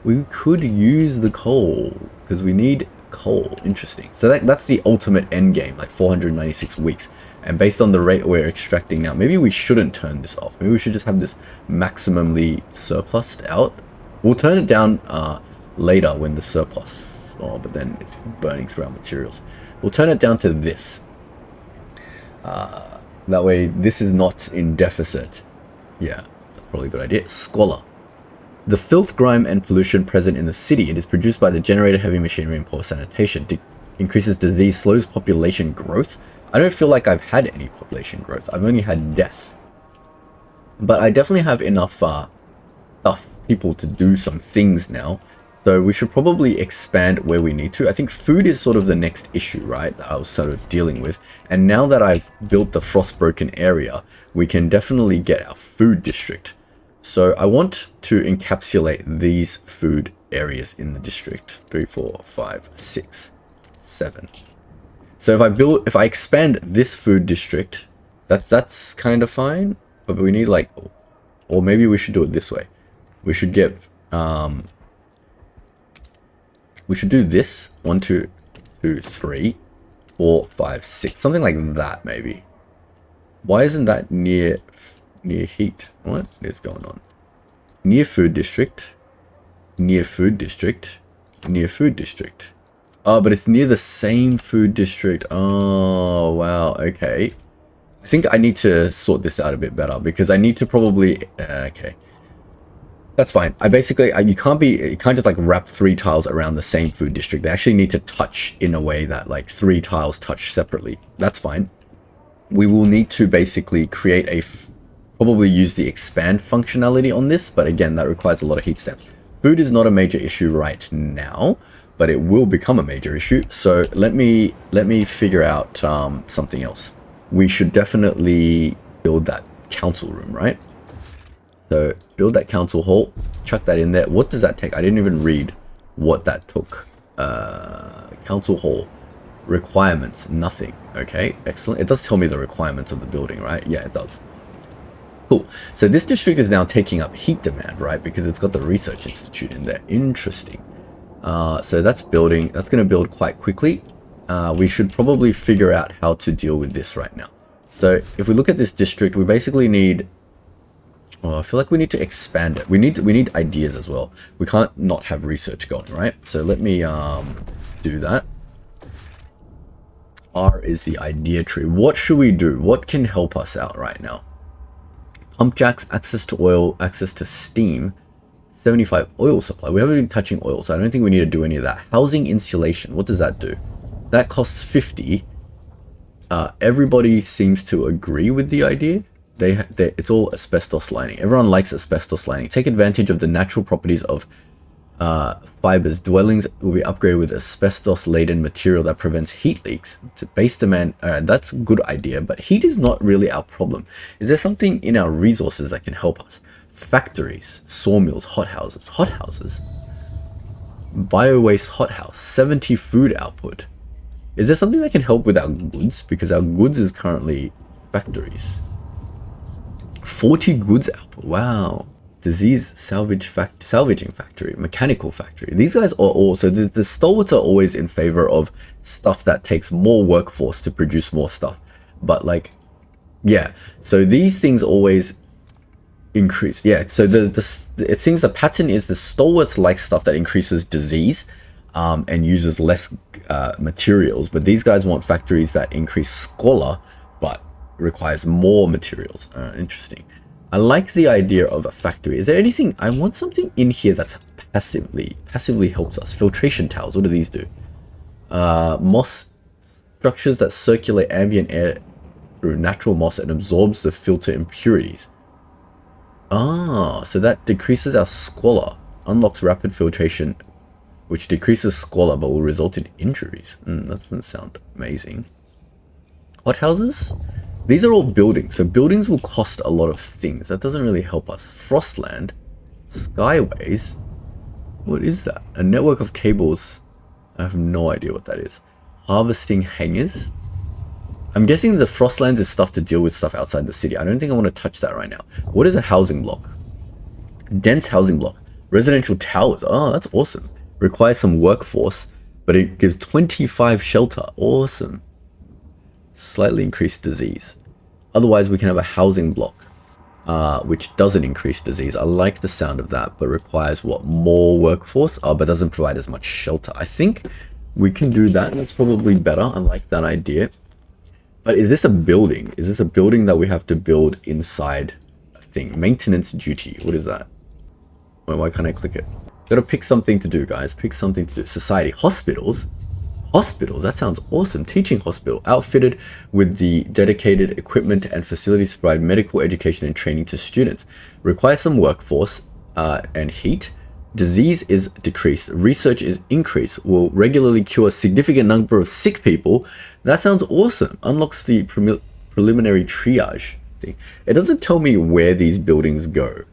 we could use the coal because we need coal. Interesting. So that's the ultimate end game, like 496 weeks. And based on the rate we're extracting now, maybe we shouldn't turn this off. Maybe we should just have this maximally surplused out. We'll turn it down later when the surplus. Oh, but then it's burning through our materials. We'll turn it down to this. That way, this is not in deficit. Yeah, that's probably a good idea. Squalor. The filth, grime, and pollution present in the city. It is produced by the generated heavy machinery and poor sanitation. Increases disease, slows population growth. I don't feel like I've had any population growth. I've only had death. But I definitely have enough people to do some things now. So we should probably expand where we need to. I think food is sort of the next issue, right, that I was sort of dealing with. And now that I've built the Frostbroken area, we can definitely get our food district. So I want to encapsulate these food areas in the district. 3, 4, 5, 6, 7. So if I expand this food district, that's kind of fine. But we need like, or maybe we should do it this way. We should get, we should do this 1, 2, 3, 4, 5, 6, something like that maybe. Why isn't that near heat? What is going on? Near food district, near food district, near food district. Oh, but it's near the same food district. Oh wow, okay. I think I need to sort this out a bit better because I need to probably okay. That's fine. You can't just like wrap 3 tiles around the same food district. They actually need to touch in a way that like 3 tiles touch separately. That's fine. We will need to basically create probably use the expand functionality on this, but again, that requires a lot of heat stamps. Food is not a major issue right now, but it will become a major issue. So let me figure out something else. We should definitely build that council room, right? So build that council hall, chuck that in there. What does that take? I didn't even read what that took. Council hall requirements, nothing. Okay, excellent. It does tell me the requirements of the building, right? Yeah, it does. Cool. So this district is now taking up heat demand, right? Because it's got the research institute in there. Interesting. So that's building. That's going to build quite quickly. We should probably figure out how to deal with this right now. So if we look at this district, we basically need. Oh, I feel like we need to expand it. We need ideas as well. We can't not have research going, right? So let me do that. R is the idea tree. What should we do? What can help us out right now? Pump jacks, access to oil, access to steam, 75 oil supply. We haven't been touching oil, so I don't think we need to do any of that. Housing insulation. What does that do? That costs 50. Everybody seems to agree with the idea. It's all asbestos lining. Everyone likes asbestos lining. Take advantage of the natural properties of fibers. Dwellings will be upgraded with asbestos-laden material that prevents heat leaks. To base demand, that's a good idea, but heat is not really our problem. Is there something in our resources that can help us? Factories, sawmills, hothouses. Bio-waste hothouse, 70 food output. Is there something that can help with our goods? Because our goods is currently factories. 40 goods output. Wow. Disease salvaging factory, mechanical factory. These guys are also the stalwarts are always in favor of stuff that takes more workforce to produce more stuff. But like, yeah. So these things always increase. Yeah. So it seems the pattern is the stalwarts like stuff that increases disease, and uses less materials. But these guys want factories that increase squalor, but requires more materials. Interesting. I like the idea of a factory. Is there anything? I want something in here that's passively helps us. Filtration towers. What do these do? Moss structures that circulate ambient air through natural moss and absorbs the filter impurities. Ah, so that decreases our squalor. Unlocks rapid filtration, which decreases squalor but will result in injuries. That doesn't sound amazing. Hothouses? These are all buildings, so buildings will cost a lot of things. That doesn't really help us. Frostland, Skyways, what is that? A network of cables. I have no idea what that is. Harvesting hangars. I'm guessing the Frostlands is stuff to deal with stuff outside the city. I don't think I want to touch that right now. What is a housing block? Dense housing block. Residential towers. Oh, that's awesome. Requires some workforce, but it gives 25 shelter. Awesome. Slightly increased disease. Otherwise, we can have a housing block. which doesn't increase disease. I like the sound of that, but requires what, more workforce, but doesn't provide as much shelter. I think we can do that, and that's probably better. I like that idea. But is this a building? Is this a building that we have to build inside a thing? Maintenance duty. What is that? Wait, why can't I click it? Gotta pick something to do, guys. Pick something to do. Society. Hospitals. Hospitals. That sounds awesome. Teaching hospital. Outfitted with the dedicated equipment and facilities to provide medical education and training to students. Requires some workforce and heat. Disease is decreased. Research is increased. Will regularly cure a significant number of sick people. That sounds awesome. Unlocks the preliminary triage thing. It doesn't tell me where these buildings go.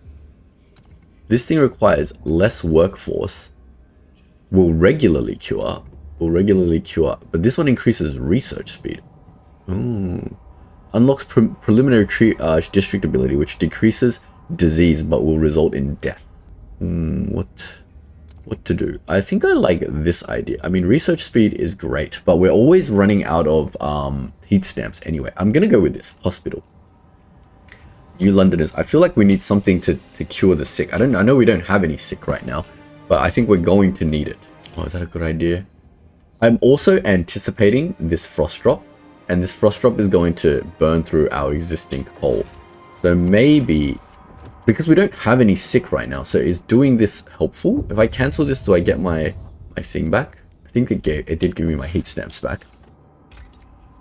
This thing requires less workforce. Will regularly cure. But this one increases research speed. Ooh. Unlocks preliminary triage district ability, which decreases disease but will result in death. What to do? I think I like this idea. I mean, research speed is great, but we're always running out of heat stamps anyway. I'm gonna go with this. Hospital. New Londoners. I feel like we need something to cure the sick. I know we don't have any sick right now, but I think we're going to need it. Oh, is that a good idea? I'm also anticipating this frost drop, and this frost drop is going to burn through our existing coal. So maybe, because we don't have any sick right now, so is doing this helpful? If I cancel this, do I get my thing back? I think it did give me my heat stamps back.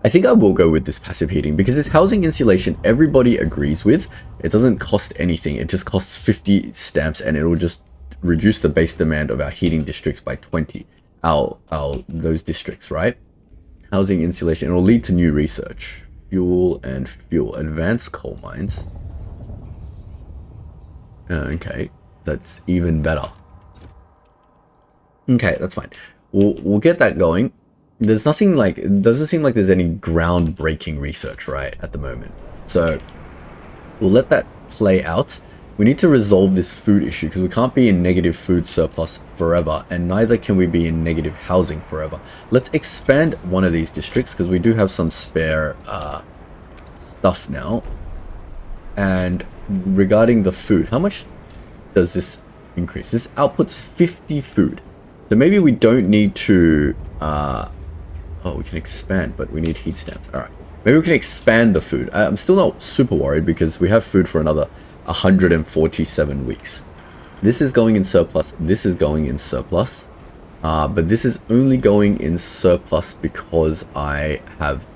I think I will go with this passive heating because this housing insulation everybody agrees with. It doesn't cost anything. It just costs 50 stamps and it will just reduce the base demand of our heating districts by 20. Those districts, right? Housing insulation. It will lead to new research. Fuel and fuel. Advanced coal mines. Okay, that's even better. Okay, that's fine. We'll get that going. There's nothing like, it doesn't seem like there's any groundbreaking research right at the moment. So we'll let that play out. We need to resolve this food issue because we can't be in negative food surplus forever, and neither can we be in negative housing forever. Let's expand one of these districts because we do have some spare stuff now. And regarding the food, how much does this increase? This outputs 50 food. So maybe we don't need to oh, we can expand, but we need heat stamps. All right, maybe we can expand the food. I'm still not super worried because we have food for another 147 weeks. This is going in surplus. This is going in surplus. But this is only going in surplus because I have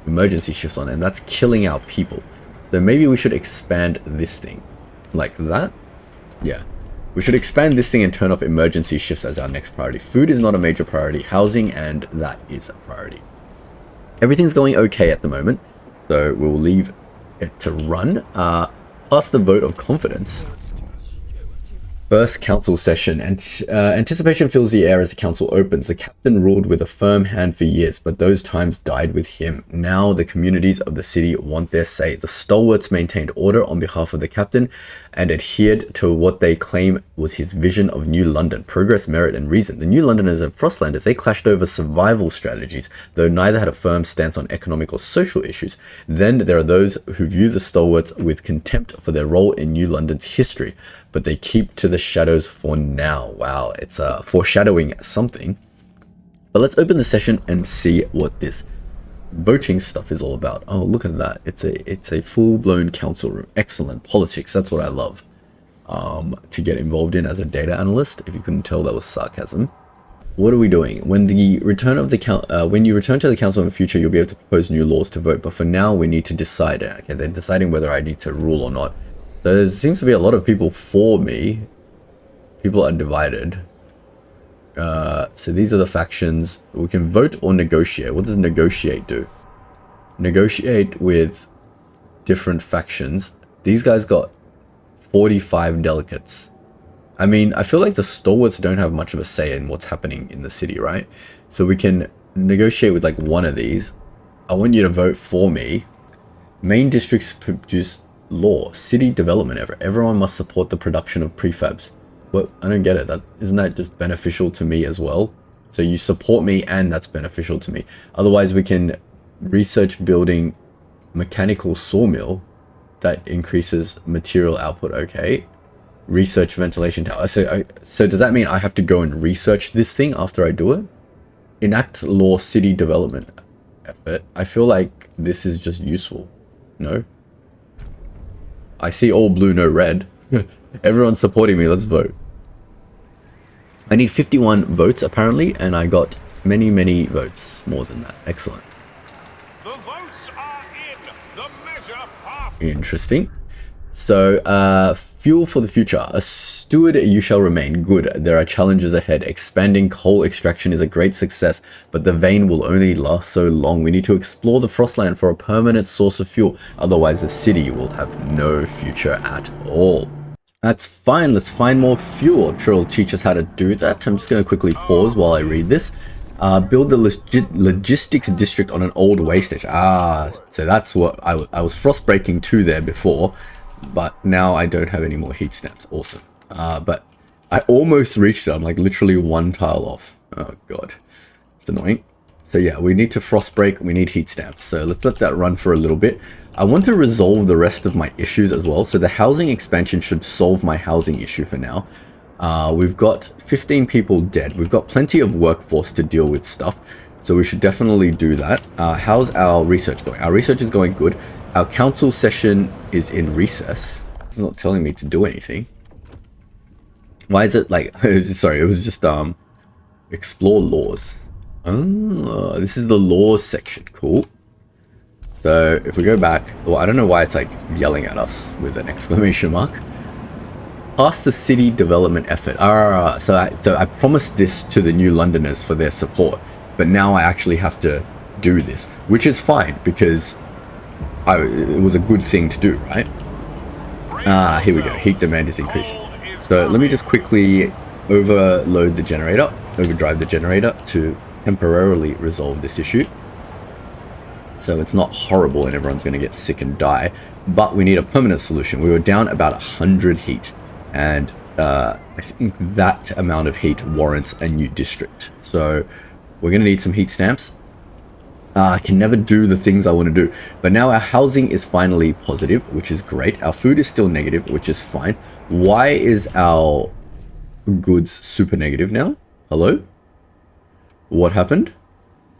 emergency shifts on, and that's killing our people. So maybe we should expand this thing like that. Yeah, we should expand this thing and turn off emergency shifts as our next priority. Food is not a major priority. Housing, and that is a priority. Everything's going okay at the moment, so we'll leave it to run. Pass the vote of confidence. First council session. Anticipation fills the air as the council opens. The captain ruled with a firm hand for years, but those times died with him. Now the communities of the city want their say. The stalwarts maintained order on behalf of the captain and adhered to what they claim was his vision of New London: progress, merit, and reason. The New Londoners and Frostlanders, they clashed over survival strategies, though neither had a firm stance on economic or social issues. Then there are those who view the stalwarts with contempt for their role in New London's history, but they keep to the shadows for now. Wow, it's foreshadowing something. But let's open the session and see what this voting stuff is all about. Oh, look at that. It's a full-blown council room. Excellent. Politics, that's what I love to get involved in as a data analyst. If you couldn't tell, that was sarcasm. What are we doing? When you return to the council in the future, you'll be able to propose new laws to vote. But for now, we need to decide. Okay, they're deciding whether I need to rule or not. So there seems to be a lot of people for me. People are divided. So these are the factions. We can vote or negotiate. What does negotiate do? Negotiate with different factions. These guys got 45 delegates. I mean, I feel like the stalwarts don't have much of a say in what's happening in the city, right? So we can negotiate with like one of these. I want you to vote for me. Main districts produce law. City development. Everyone must support the production of prefabs. But I don't get it. Isn't that just beneficial to me as well? So you support me and that's beneficial to me. Otherwise we can research building mechanical sawmill that increases material output. Okay. Research ventilation tower. So does that mean I have to go and research this thing after I do it? Enact law city development effort. I feel like this is just useful. No? I see all blue, no red. Everyone's supporting me. Let's vote. I need 51 votes apparently, and I got many votes more than that. Excellent. The votes are in. The measure passed. Interesting. So, fuel for the future. A steward you shall remain. Good. There are challenges ahead. Expanding coal extraction is a great success, but the vein will only last so long. We need to explore the Frostland for a permanent source of fuel. Otherwise, the city will have no future at all. That's fine. Let's find more fuel. I'm sure it'll teach us how to do that. I'm just going to quickly pause while I read this. Build the logistics district on an old way station. So that's what I was frost breaking to there before. But now I don't have any more heat stamps. Awesome. But I almost reached it. I'm like literally one tile off. Oh god. It's annoying. So yeah, we need to frost break. We need heat stamps. So let's let that run for a little bit. I want to resolve the rest of my issues as well. So the housing expansion should solve my housing issue for now. We've got 15 people dead. We've got plenty of workforce to deal with stuff. So we should definitely do that. How's our research going? Our research is going good. Our council session is in recess. It's not telling me to do anything. Why is it like... sorry, it was just explore laws. Oh, this is the laws section. Cool. So if we go back... Well, I don't know why it's like yelling at us with an exclamation mark. Pass the city development effort. So I promised this to the New Londoners for their support. But now I actually have to do this. Which is fine because... it was a good thing to do, right? Here we go. Heat demand is increasing. So let me just quickly overdrive the generator to temporarily resolve this issue. So it's not horrible and everyone's going to get sick and die. But we need a permanent solution. We were down about 100 heat. And I think that amount of heat warrants a new district. So we're going to need some heat stamps. I can never do the things I want to do. But now our housing is finally positive, which is great. Our food is still negative, which is fine. Why is our goods super negative now? Hello? What happened?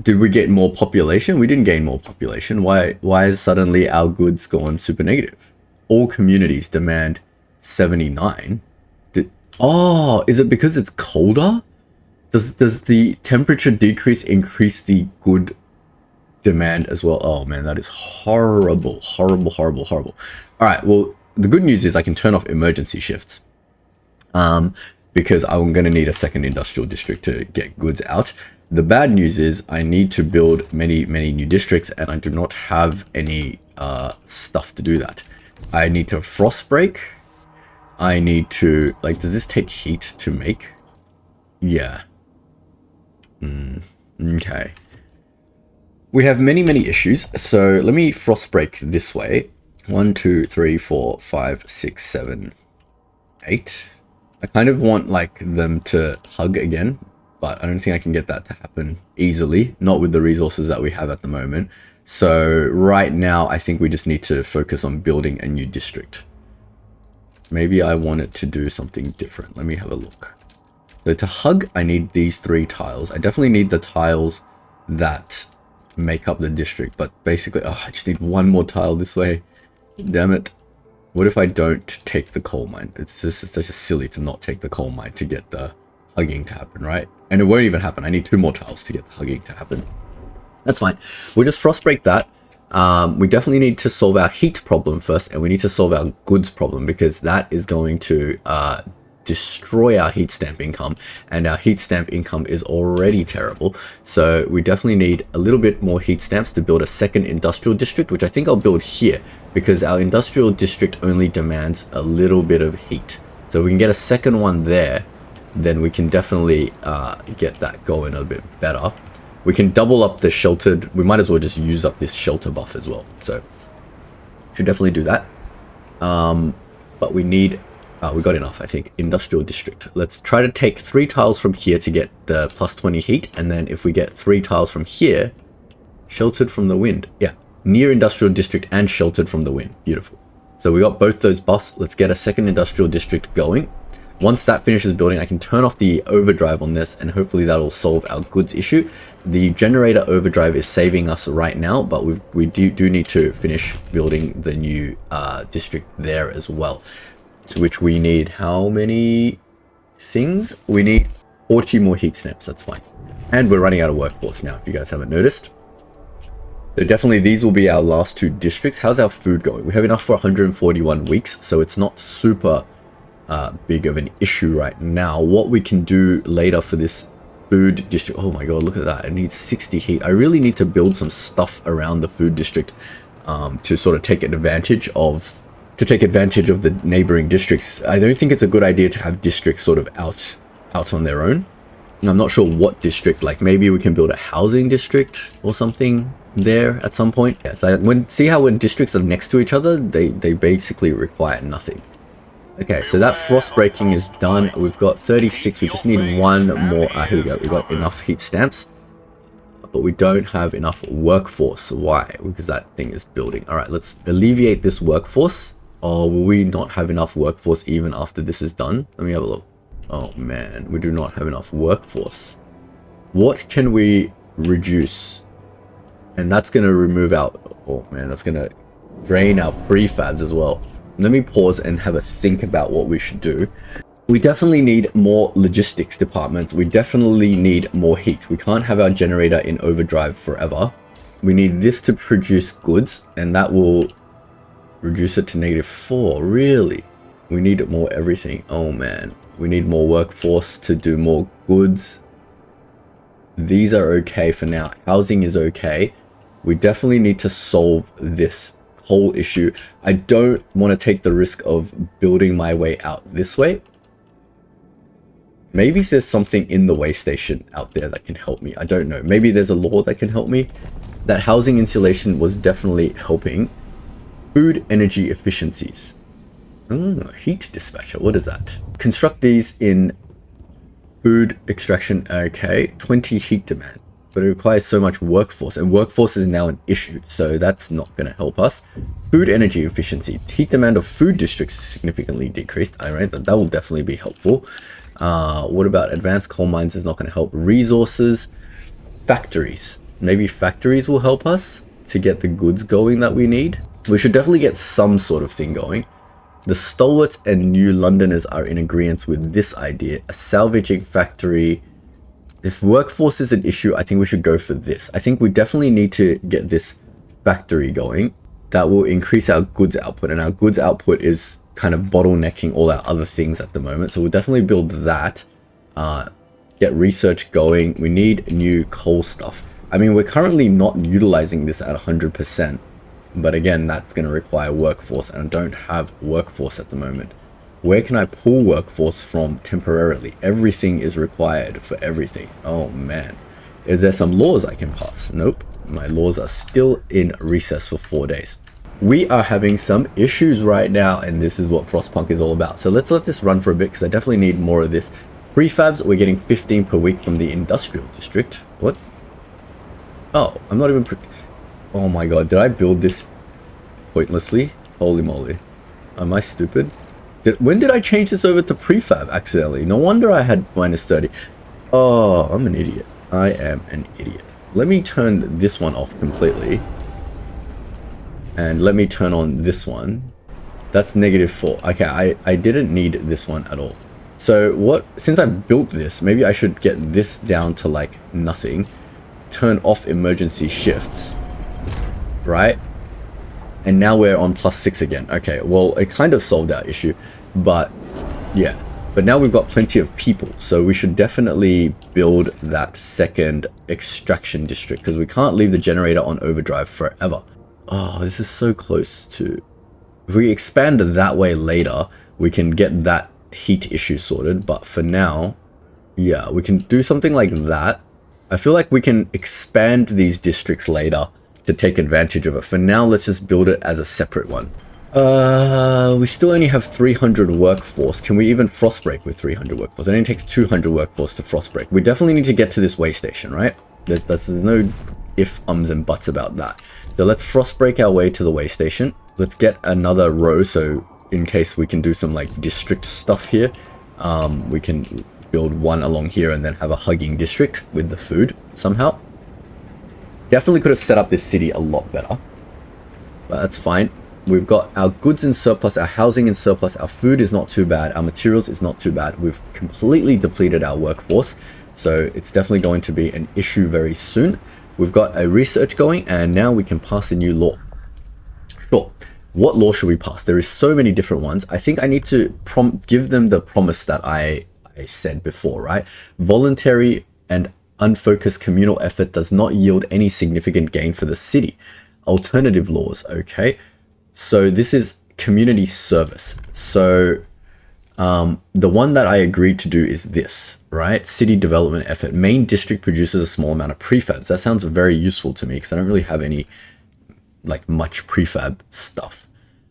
Did we get more population? We didn't gain more population. Why is suddenly our goods gone super negative? All communities demand 79. Oh, is it because it's colder? Does the temperature decrease increase the good demand as well? Oh man, that is horrible. All right, well, the good news is I can turn off emergency shifts because I'm going to need a second industrial district to get goods out. The bad news is I need to build many new districts and I do not have any stuff to do that. I need to frost break. I need to, like, does this take heat to make? Yeah. Okay. We have many issues, so let me frost break this way. 1, 2, 3, 4, 5, 6, 7, 8. I kind of want like them to hug again, but I don't think I can get that to happen easily, not with the resources that we have at the moment. So right now, I think we just need to focus on building a new district. Maybe I want it to do something different. Let me have a look. So to hug, I need these 3 tiles. I definitely need the tiles that make up the district, but basically, I just need 1 more tile this way. Damn it. What if I don't take the coal mine? It's just silly to not take the coal mine to get the hugging to happen, right? And it won't even happen. I need 2 more tiles to get the hugging to happen. That's fine. We'll just frost break that. We definitely need to solve our heat problem first, and we need to solve our goods problem because that is going to destroy our heat stamp income, and our heat stamp income is already terrible. So we definitely need a little bit more heat stamps to build a second industrial district, which I think I'll build here because our industrial district only demands a little bit of heat. So if we can get a second one there, then we can definitely get that going a bit better. We can double up the sheltered. We might as well just use up this shelter buff as well. So should definitely do that. But we need, we got enough, I think. Industrial district. Let's try to take 3 tiles from here to get the plus 20 heat. And then if we get 3 tiles from here, sheltered from the wind. Yeah, near industrial district and sheltered from the wind. Beautiful. So we got both those buffs. Let's get a second industrial district going. Once that finishes building, I can turn off the overdrive on this, and hopefully that'll solve our goods issue. The generator overdrive is saving us right now, but we do need to finish building the new district there as well. To which we need how many things? We need 40 more heat snaps, that's fine. And we're running out of workforce now, if you guys haven't noticed. So definitely these will be our last two districts. How's our food going? We have enough for 141 weeks, so it's not super big of an issue right now. What we can do later for this food district, oh my god, look at that, it needs 60 heat. I really need to build some stuff around the food district to sort of take advantage of the neighboring districts. I don't think it's a good idea to have districts sort of out on their own. I'm not sure what district, like maybe we can build a housing district or something there at some point. Yeah, so see how when districts are next to each other, they basically require nothing. Okay, so that frost breaking is done. We've got 36. We just need one more. Here we go. We've got enough heat stamps, but we don't have enough workforce. Why? Because that thing is building. All right, let's alleviate this workforce. Or will we not have enough workforce even after this is done? Let me have a look. Oh man, we do not have enough workforce. What can we reduce? And that's going to remove out. Oh man, that's going to drain our prefabs as well. Let me pause and have a think about what we should do. We definitely need more logistics departments. We definitely need more heat. We can't have our generator in overdrive forever. We need this to produce goods, and that will reduce it to -4. Really? We need more everything. Oh man. We need more workforce to do more goods. These are okay for now. Housing is okay. We definitely need to solve this whole issue. I don't want to take the risk of building my way out this way. Maybe there's something in the way station out there that can help me. I don't know. Maybe there's a law that can help me. That housing insulation was definitely helping. Food energy efficiencies. Heat dispatcher. What is that? Construct these in food extraction. Okay. 20 heat demand. But it requires so much workforce, and workforce is now an issue, so that's not going to help us. Food energy efficiency. Heat demand of food districts is significantly decreased. All right, that will definitely be helpful. What about advanced coal mines is not going to help. Resources. Factories. Maybe factories will help us to get the goods going that we need. We should definitely get some sort of thing going. The stalwarts and New Londoners are in agreement with this idea. A salvaging factory. If workforce is an issue, I think we should go for this. I think we definitely need to get this factory going. That will increase our goods output, and our goods output is kind of bottlenecking all our other things at the moment. So we'll definitely build that. Get research going. We need new coal stuff. I mean, we're currently not utilizing this at 100%. But again, that's going to require workforce, and I don't have workforce at the moment. Where can I pull workforce from temporarily? Everything is required for everything. Oh man. Is there some laws I can pass? Nope. My laws are still in recess for 4 days. We are having some issues right now, and this is what Frostpunk is all about. So let's let this run for a bit, because I definitely need more of this. Prefabs, we're getting 15 per week from the industrial district. What? Oh, I'm not even... Oh my god, did I build this pointlessly? Holy moly. Am I stupid? When did I change this over to prefab accidentally? No wonder I had -30. Oh, I'm an idiot. I am an idiot. Let me turn this one off completely. And let me turn on this one. That's -4. Okay, I didn't need this one at all. So since I built this, maybe I should get this down to like nothing. Turn off emergency shifts. Right? And now we're on +6 again. Okay, well, it kind of solved our issue, but yeah. But now we've got plenty of people, so we should definitely build that second extraction district, because we can't leave the generator on overdrive forever. Oh, this is so close to... If we expand that way later, we can get that heat issue sorted, but for now, yeah, we can do something like that. I feel like we can expand these districts later to take advantage of it. For now, let's just build it as a separate one. We still only have 300 workforce. Can we even frost break with 300 workforce? It only takes 200 workforce to frost break. We definitely need to get to this way station, right? There's no if, ums, and buts about that. So let's frost break our way to the way station. let's get another row, so in case we can do some like district stuff here, we can build one along here and then have a hugging district with the food somehow. Definitely could have set up this city a lot better, but that's fine. We've got our goods in surplus, our housing in surplus, our food is not too bad, our materials is not too bad. We've completely depleted our workforce, so it's definitely going to be an issue very soon. We've got a research going, and now we can pass a new law. Sure. What law should we pass? There is so many different ones. I think I need to give them the promise that I said before, right? Voluntary and unfocused communal effort does not yield any significant gain for the city. Alternative laws, okay? So this is community service. So the one that I agreed to do is this, right? City development effort. Main district produces a small amount of prefabs. That sounds very useful to me because I don't really have any like much prefab stuff.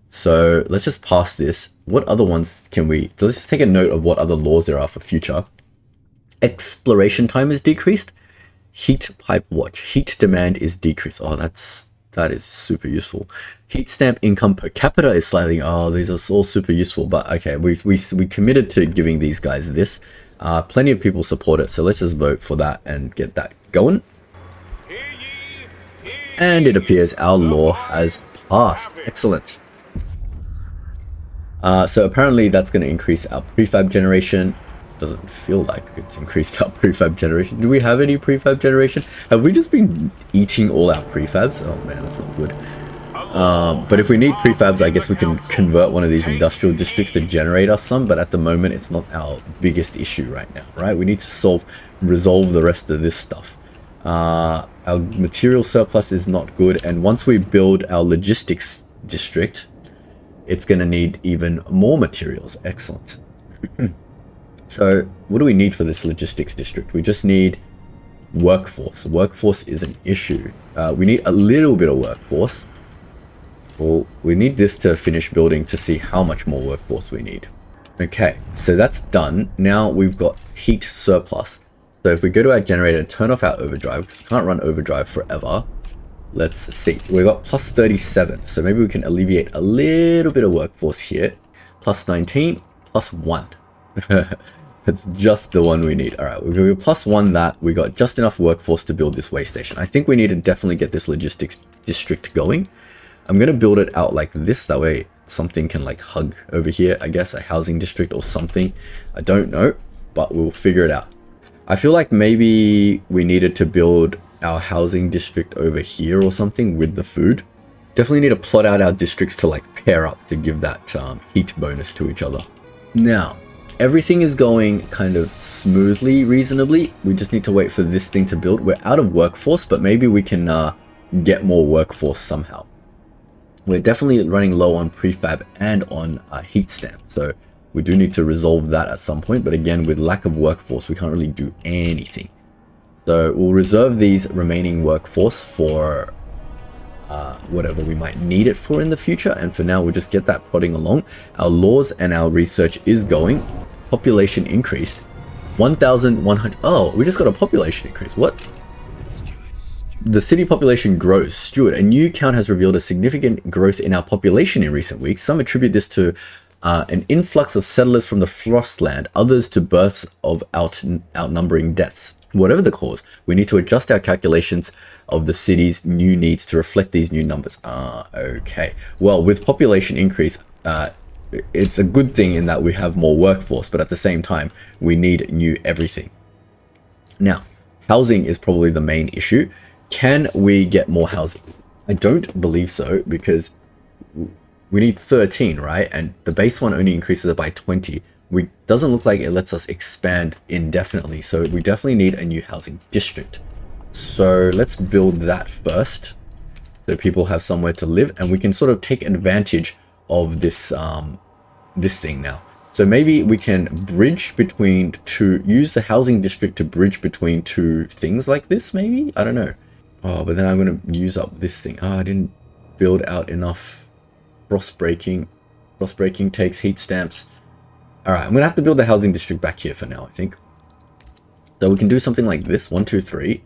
So let's just pass this. What other ones can we, so let's just take a note of what other laws there are for future. Exploration time is decreased. Heat pipe watch. Heat demand is decreased. Oh, that is super useful. Heat stamp income per capita is slightly, oh, these are all super useful, but okay, we committed to giving these guys this. Plenty of people support it, so let's just vote for that and get that going. And it appears our law has passed. Excellent. So apparently that's going to increase our prefab generation. Doesn't feel like it's increased our prefab generation. Do we have any prefab generation? Have we just been eating all our prefabs? Oh man, that's not good. But if we need prefabs, I guess we can convert one of these industrial districts to generate us some, but at the moment it's not our biggest issue right now, right? We need to resolve the rest of this stuff. Our material surplus is not good, and once we build our logistics district, it's going to need even more materials. Excellent. So what do we need for this logistics district? We just need workforce. Workforce is an issue. We need a little bit of workforce. Well, we need this to finish building to see how much more workforce we need. Okay, so that's done. Now we've got heat surplus. So if we go to our generator and turn off our overdrive, because we can't run overdrive forever. Let's see, we've got plus 37. So maybe we can alleviate a little bit of workforce here. Plus 19, plus 1. That's just the one we need. All right, we're going to plus 1 that. We got just enough workforce to build this way station. I think we need to definitely get this logistics district going. I'm going to build it out like this. That way something can like hug over here, I guess, a housing district or something. I don't know, but we'll figure it out. I feel like maybe we needed to build our housing district over here or something with the food. Definitely need to plot out our districts to like pair up to give that heat bonus to each other. Now, everything is going kind of smoothly, reasonably. We just need to wait for this thing to build. We're out of workforce, but maybe we can get more workforce somehow. We're definitely running low on prefab and on heat stamp, so we do need to resolve that at some point. But again, with lack of workforce, we can't really do anything. So we'll reserve these remaining workforce for whatever we might need it for in the future. And for now, we'll just get that plodding along. Our laws and our research is going. Population increased. 1,100. Oh, we just got a population increase. What? The city population grows. Stuart, a new count has revealed a significant growth in our population in recent weeks. Some attribute this to an influx of settlers from the Frostland, others to births of outnumbering deaths. Whatever the cause, we need to adjust our calculations of the city's new needs to reflect these new numbers. Okay. Well, with population increase, it's a good thing in that we have more workforce, but at the same time, we need new everything. Now, housing is probably the main issue. Can we get more housing? I don't believe so, because we need 13, right? And the base one only increases it by 20. Doesn't look like it lets us expand indefinitely, so we definitely need a new housing district. So let's build that first, so people have somewhere to live, and we can sort of take advantage of this this thing now. So maybe we can bridge between two, use the housing district to bridge between two things like this, maybe? I don't know. Oh, but then I'm going to use up this thing. Oh, I didn't build out enough frost breaking. Frost breaking takes heat stamps. All right, I'm going to have to build the housing district back here for now, I think. So we can do something like this. 1, 2, 3,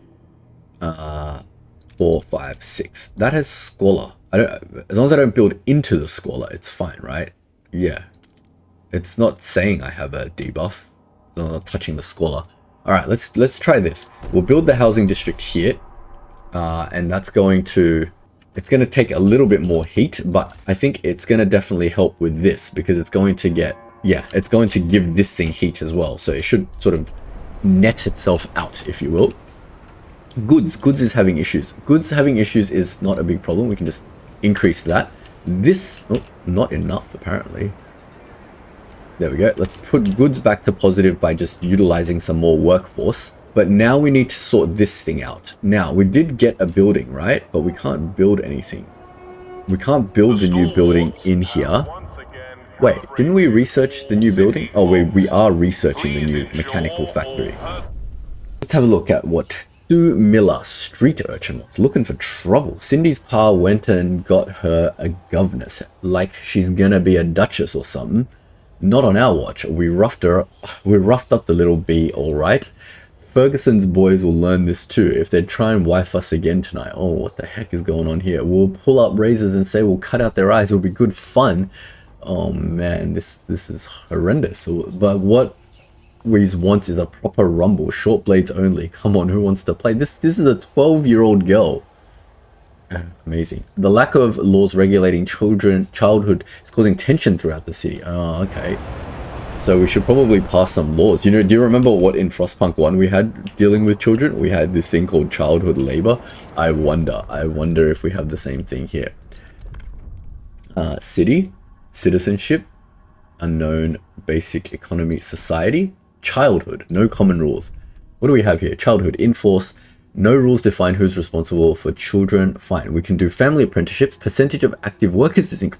4, 5, 6. That has squalor. as long as I don't build into the squalor, it's fine, right? Yeah. It's not saying I have a debuff. I'm not touching the squalor. All right, let's try this. We'll build the housing district here, and that's going to, it's going to take a little bit more heat, but I think it's going to definitely help with this because it's going to get, yeah, it's going to give this thing heat as well. So it should sort of net itself out, if you will. Goods is having issues. Goods having issues is not a big problem. We can just increase that. This, oh, not enough apparently. There we go. Let's put goods back to positive by just utilizing some more workforce. But now we need to sort this thing out. Now, we did get a building, right? But we can't build anything. We can't build the new building in here. Wait, didn't we research the new building? Oh, we are researching the new mechanical factory. Let's have a look at what Sue Miller, street urchin, wants. Looking for trouble. Cindy's pa went and got her a governess. Like she's gonna be a duchess or something. Not on our watch. We roughed up the little bee, alright. Ferguson's boys will learn this too if they try and wife us again tonight. Oh, what the heck is going on here? We'll pull up razors and say we'll cut out their eyes. It'll be good fun. Oh man, this is horrendous. But what we want is a proper rumble. Short blades only. Come on, who wants to play? This is a 12-year-old girl. Amazing. The lack of laws regulating childhood is causing tension throughout the city. Oh, okay. So we should probably pass some laws. You know, do you remember what in Frostpunk 1 we had dealing with children? We had this thing called childhood labor. I wonder if we have the same thing here. City, citizenship, unknown, basic economy, society, childhood, no common rules. What do we have here? Childhood, enforce. No rules define who's responsible for children. Fine. We can do family apprenticeships. Percentage of active workers is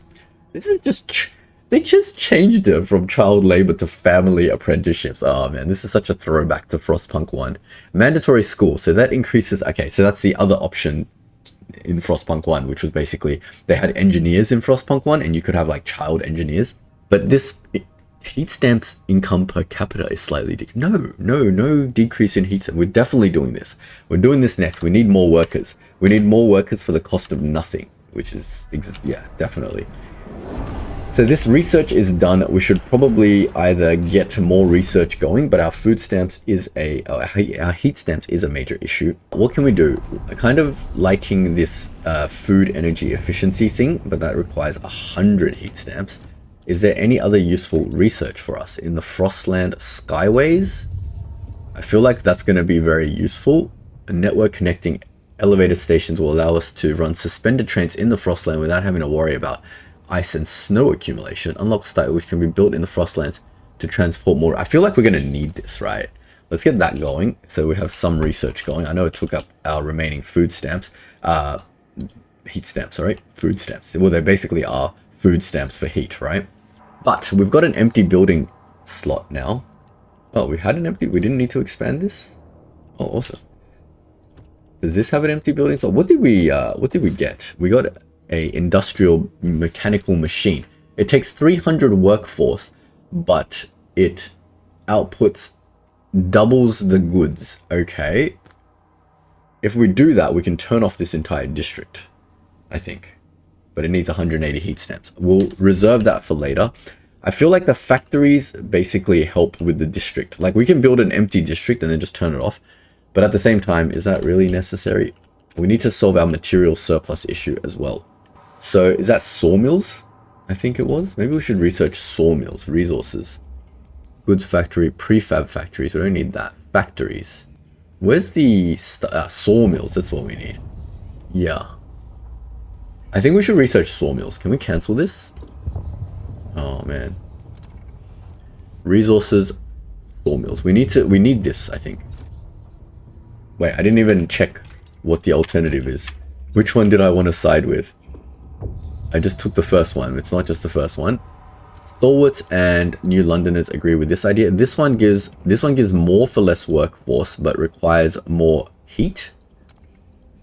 this is just, they just changed it from child labor to family apprenticeships. Oh man, this is such a throwback to Frostpunk 1. Mandatory school. So that increases, okay, so that's the other option in Frostpunk 1, which was basically, they had engineers in Frostpunk 1 and you could have like child engineers. But this, heat stamps income per capita is slightly no decrease in heat stamp. We're definitely doing this. We're doing this next. We need more workers. We need more workers for the cost of nothing, which is, yeah, definitely. So this research is done. We should probably either get more research going, but our food stamps is our heat stamps is a major issue. What can we do? Kind of liking this food energy efficiency thing, but that requires 100 heat stamps. Is there any other useful research for us in the Frostland Skyways? I feel like that's going to be very useful. A network connecting elevator stations will allow us to run suspended trains in the Frostland without having to worry about ice and snow accumulation. Unlock style, which can be built in the Frostlands to transport more. I feel like we're going to need this, right? Let's get that going. So we have some research going. I know it took up our remaining food stamps. Heat stamps, sorry. Food stamps. Well, they basically are food stamps for heat, right? But we've got an empty building slot now. Oh, we had an empty, we didn't need to expand this? Oh, awesome. Does this have an empty building slot? What did we get? We got a industrial mechanical machine. It takes 300 workforce, but it outputs doubles the goods. Okay. If we do that, we can turn off this entire district, I think. But it needs 180 heat stamps. We'll reserve that for later. I feel like the factories basically help with the district. Like we can build an empty district and then just turn it off. But at the same time, is that really necessary? We need to solve our material surplus issue as well. So is that sawmills? I think it was. Maybe we should research sawmills, resources. Goods factory, prefab factories. We don't need that. Factories. Where's the sawmills? That's what we need. Yeah. I think we should research sawmills. Can we cancel this? Oh man. Resources, sawmills. We need this, I think. Wait, I didn't even check what the alternative is. Which one did I want to side with? I just took the first one. It's not just the first one. Stalwarts and New Londoners agree with this idea. This one gives more for less workforce, but requires more heat.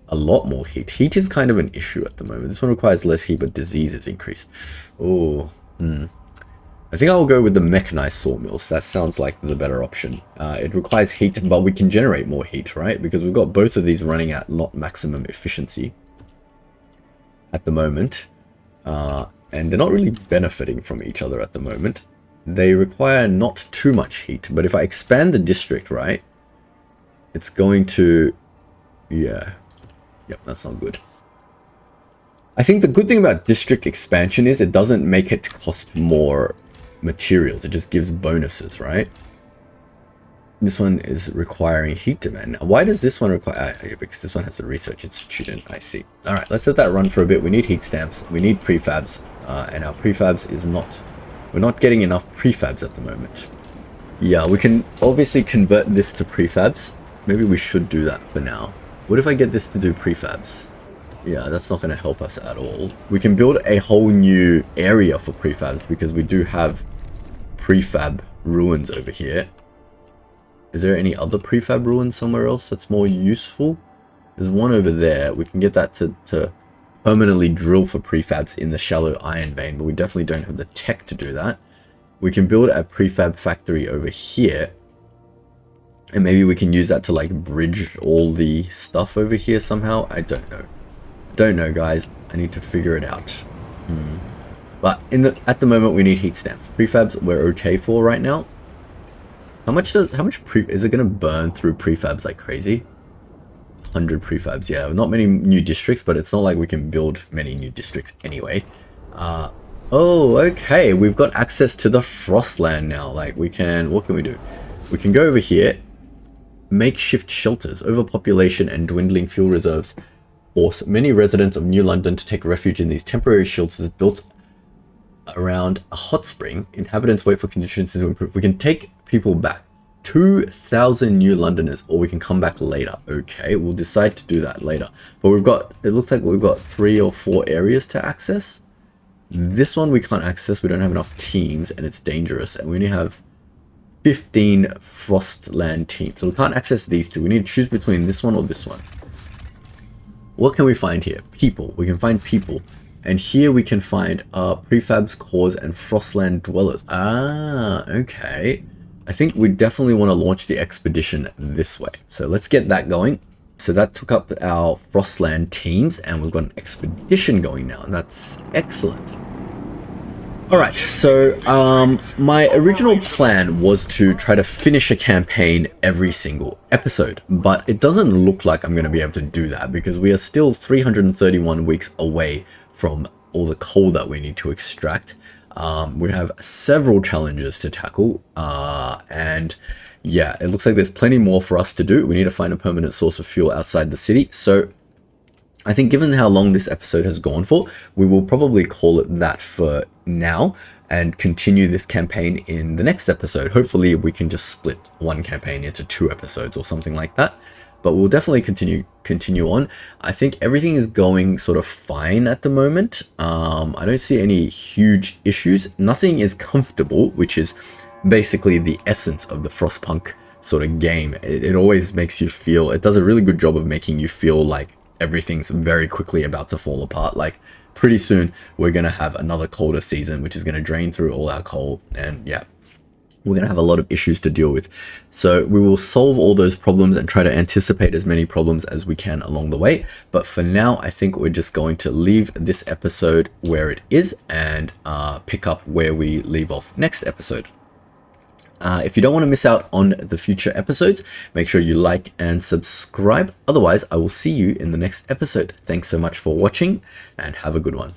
A lot more heat. Heat is kind of an issue at the moment. This one requires less heat, but disease is increased. Oh, I think I'll go with the mechanized sawmills. That sounds like the better option. It requires heat, but we can generate more heat, right? Because we've got both of these running at not maximum efficiency. at the moment. And they're not really benefiting from each other at the moment. They require not too much heat, but if I expand the district, right, it's going to, yeah, yep, that's not good. I think the good thing about district expansion is it doesn't make it cost more materials. It just gives bonuses, right? This one is requiring heat demand. Why does this one require... because this one has the research institute. I see. All right, let's let that run for a bit. We need heat stamps. We need prefabs. And our prefabs is not... we're not getting enough prefabs at the moment. Yeah, we can obviously convert this to prefabs. Maybe we should do that for now. What if I get this to do prefabs? Yeah, that's not going to help us at all. We can build a whole new area for prefabs because we do have prefab ruins over here. Is there any other prefab ruins somewhere else that's more useful? There's one over there. We can get that to permanently drill for prefabs in the shallow iron vein, but we definitely don't have the tech to do that. We can build a prefab factory over here. And maybe we can use that to like bridge all the stuff over here somehow. I don't know. Don't know, guys. I need to figure it out. But at the moment we need heat stamps. Prefabs we're okay for right now. How much is it going to burn through prefabs like crazy? 100 prefabs, yeah. Not many new districts, but it's not like we can build many new districts anyway. Oh, okay. We've got access to the Frostland now. Like we can, what can we do? We can go over here, makeshift shelters. Overpopulation and dwindling fuel reserves force many residents of New London to take refuge in these temporary shelters built around a hot spring. Inhabitants wait for conditions to improve. We can take people back. 2,000 New Londoners, or we can come back later. Okay, we'll decide to do that later. But it looks like we've got 3 or 4 areas to access. This one we can't access. We don't have enough teams and it's dangerous. And we only have 15 Frostland teams. So we can't access these two. We need to choose between this one or this one. What can we find here? People. We can find people. And here we can find prefabs, cores, and Frostland dwellers. Ah, okay. I think we definitely want to launch the expedition this way. So let's get that going. So that took up our Frostland teams, and we've got an expedition going now, and that's excellent. Alright, so my original plan was to try to finish a campaign every single episode, but it doesn't look like I'm going to be able to do that because we are still 331 weeks away from all the coal that we need to extract. We have several challenges to tackle, and yeah, it looks like there's plenty more for us to do. We need to find a permanent source of fuel outside the city. So I think given how long this episode has gone for, we will probably call it that for now and continue this campaign in the next episode. Hopefully we can just split one campaign into 2 episodes or something like that. But we'll definitely continue on. I think everything is going sort of fine at the moment. I don't see any huge issues. Nothing is comfortable, which is basically the essence of the Frostpunk sort of game. It always makes you feel, it does a really good job of making you feel like everything's very quickly about to fall apart. Like pretty soon we're going to have another colder season, which is going to drain through all our coal. And yeah, we're going to have a lot of issues to deal with. So we will solve all those problems and try to anticipate as many problems as we can along the way. But for now, I think we're just going to leave this episode where it is and pick up where we leave off next episode. If you don't want to miss out on the future episodes, make sure you like and subscribe. Otherwise, I will see you in the next episode. Thanks so much for watching and have a good one.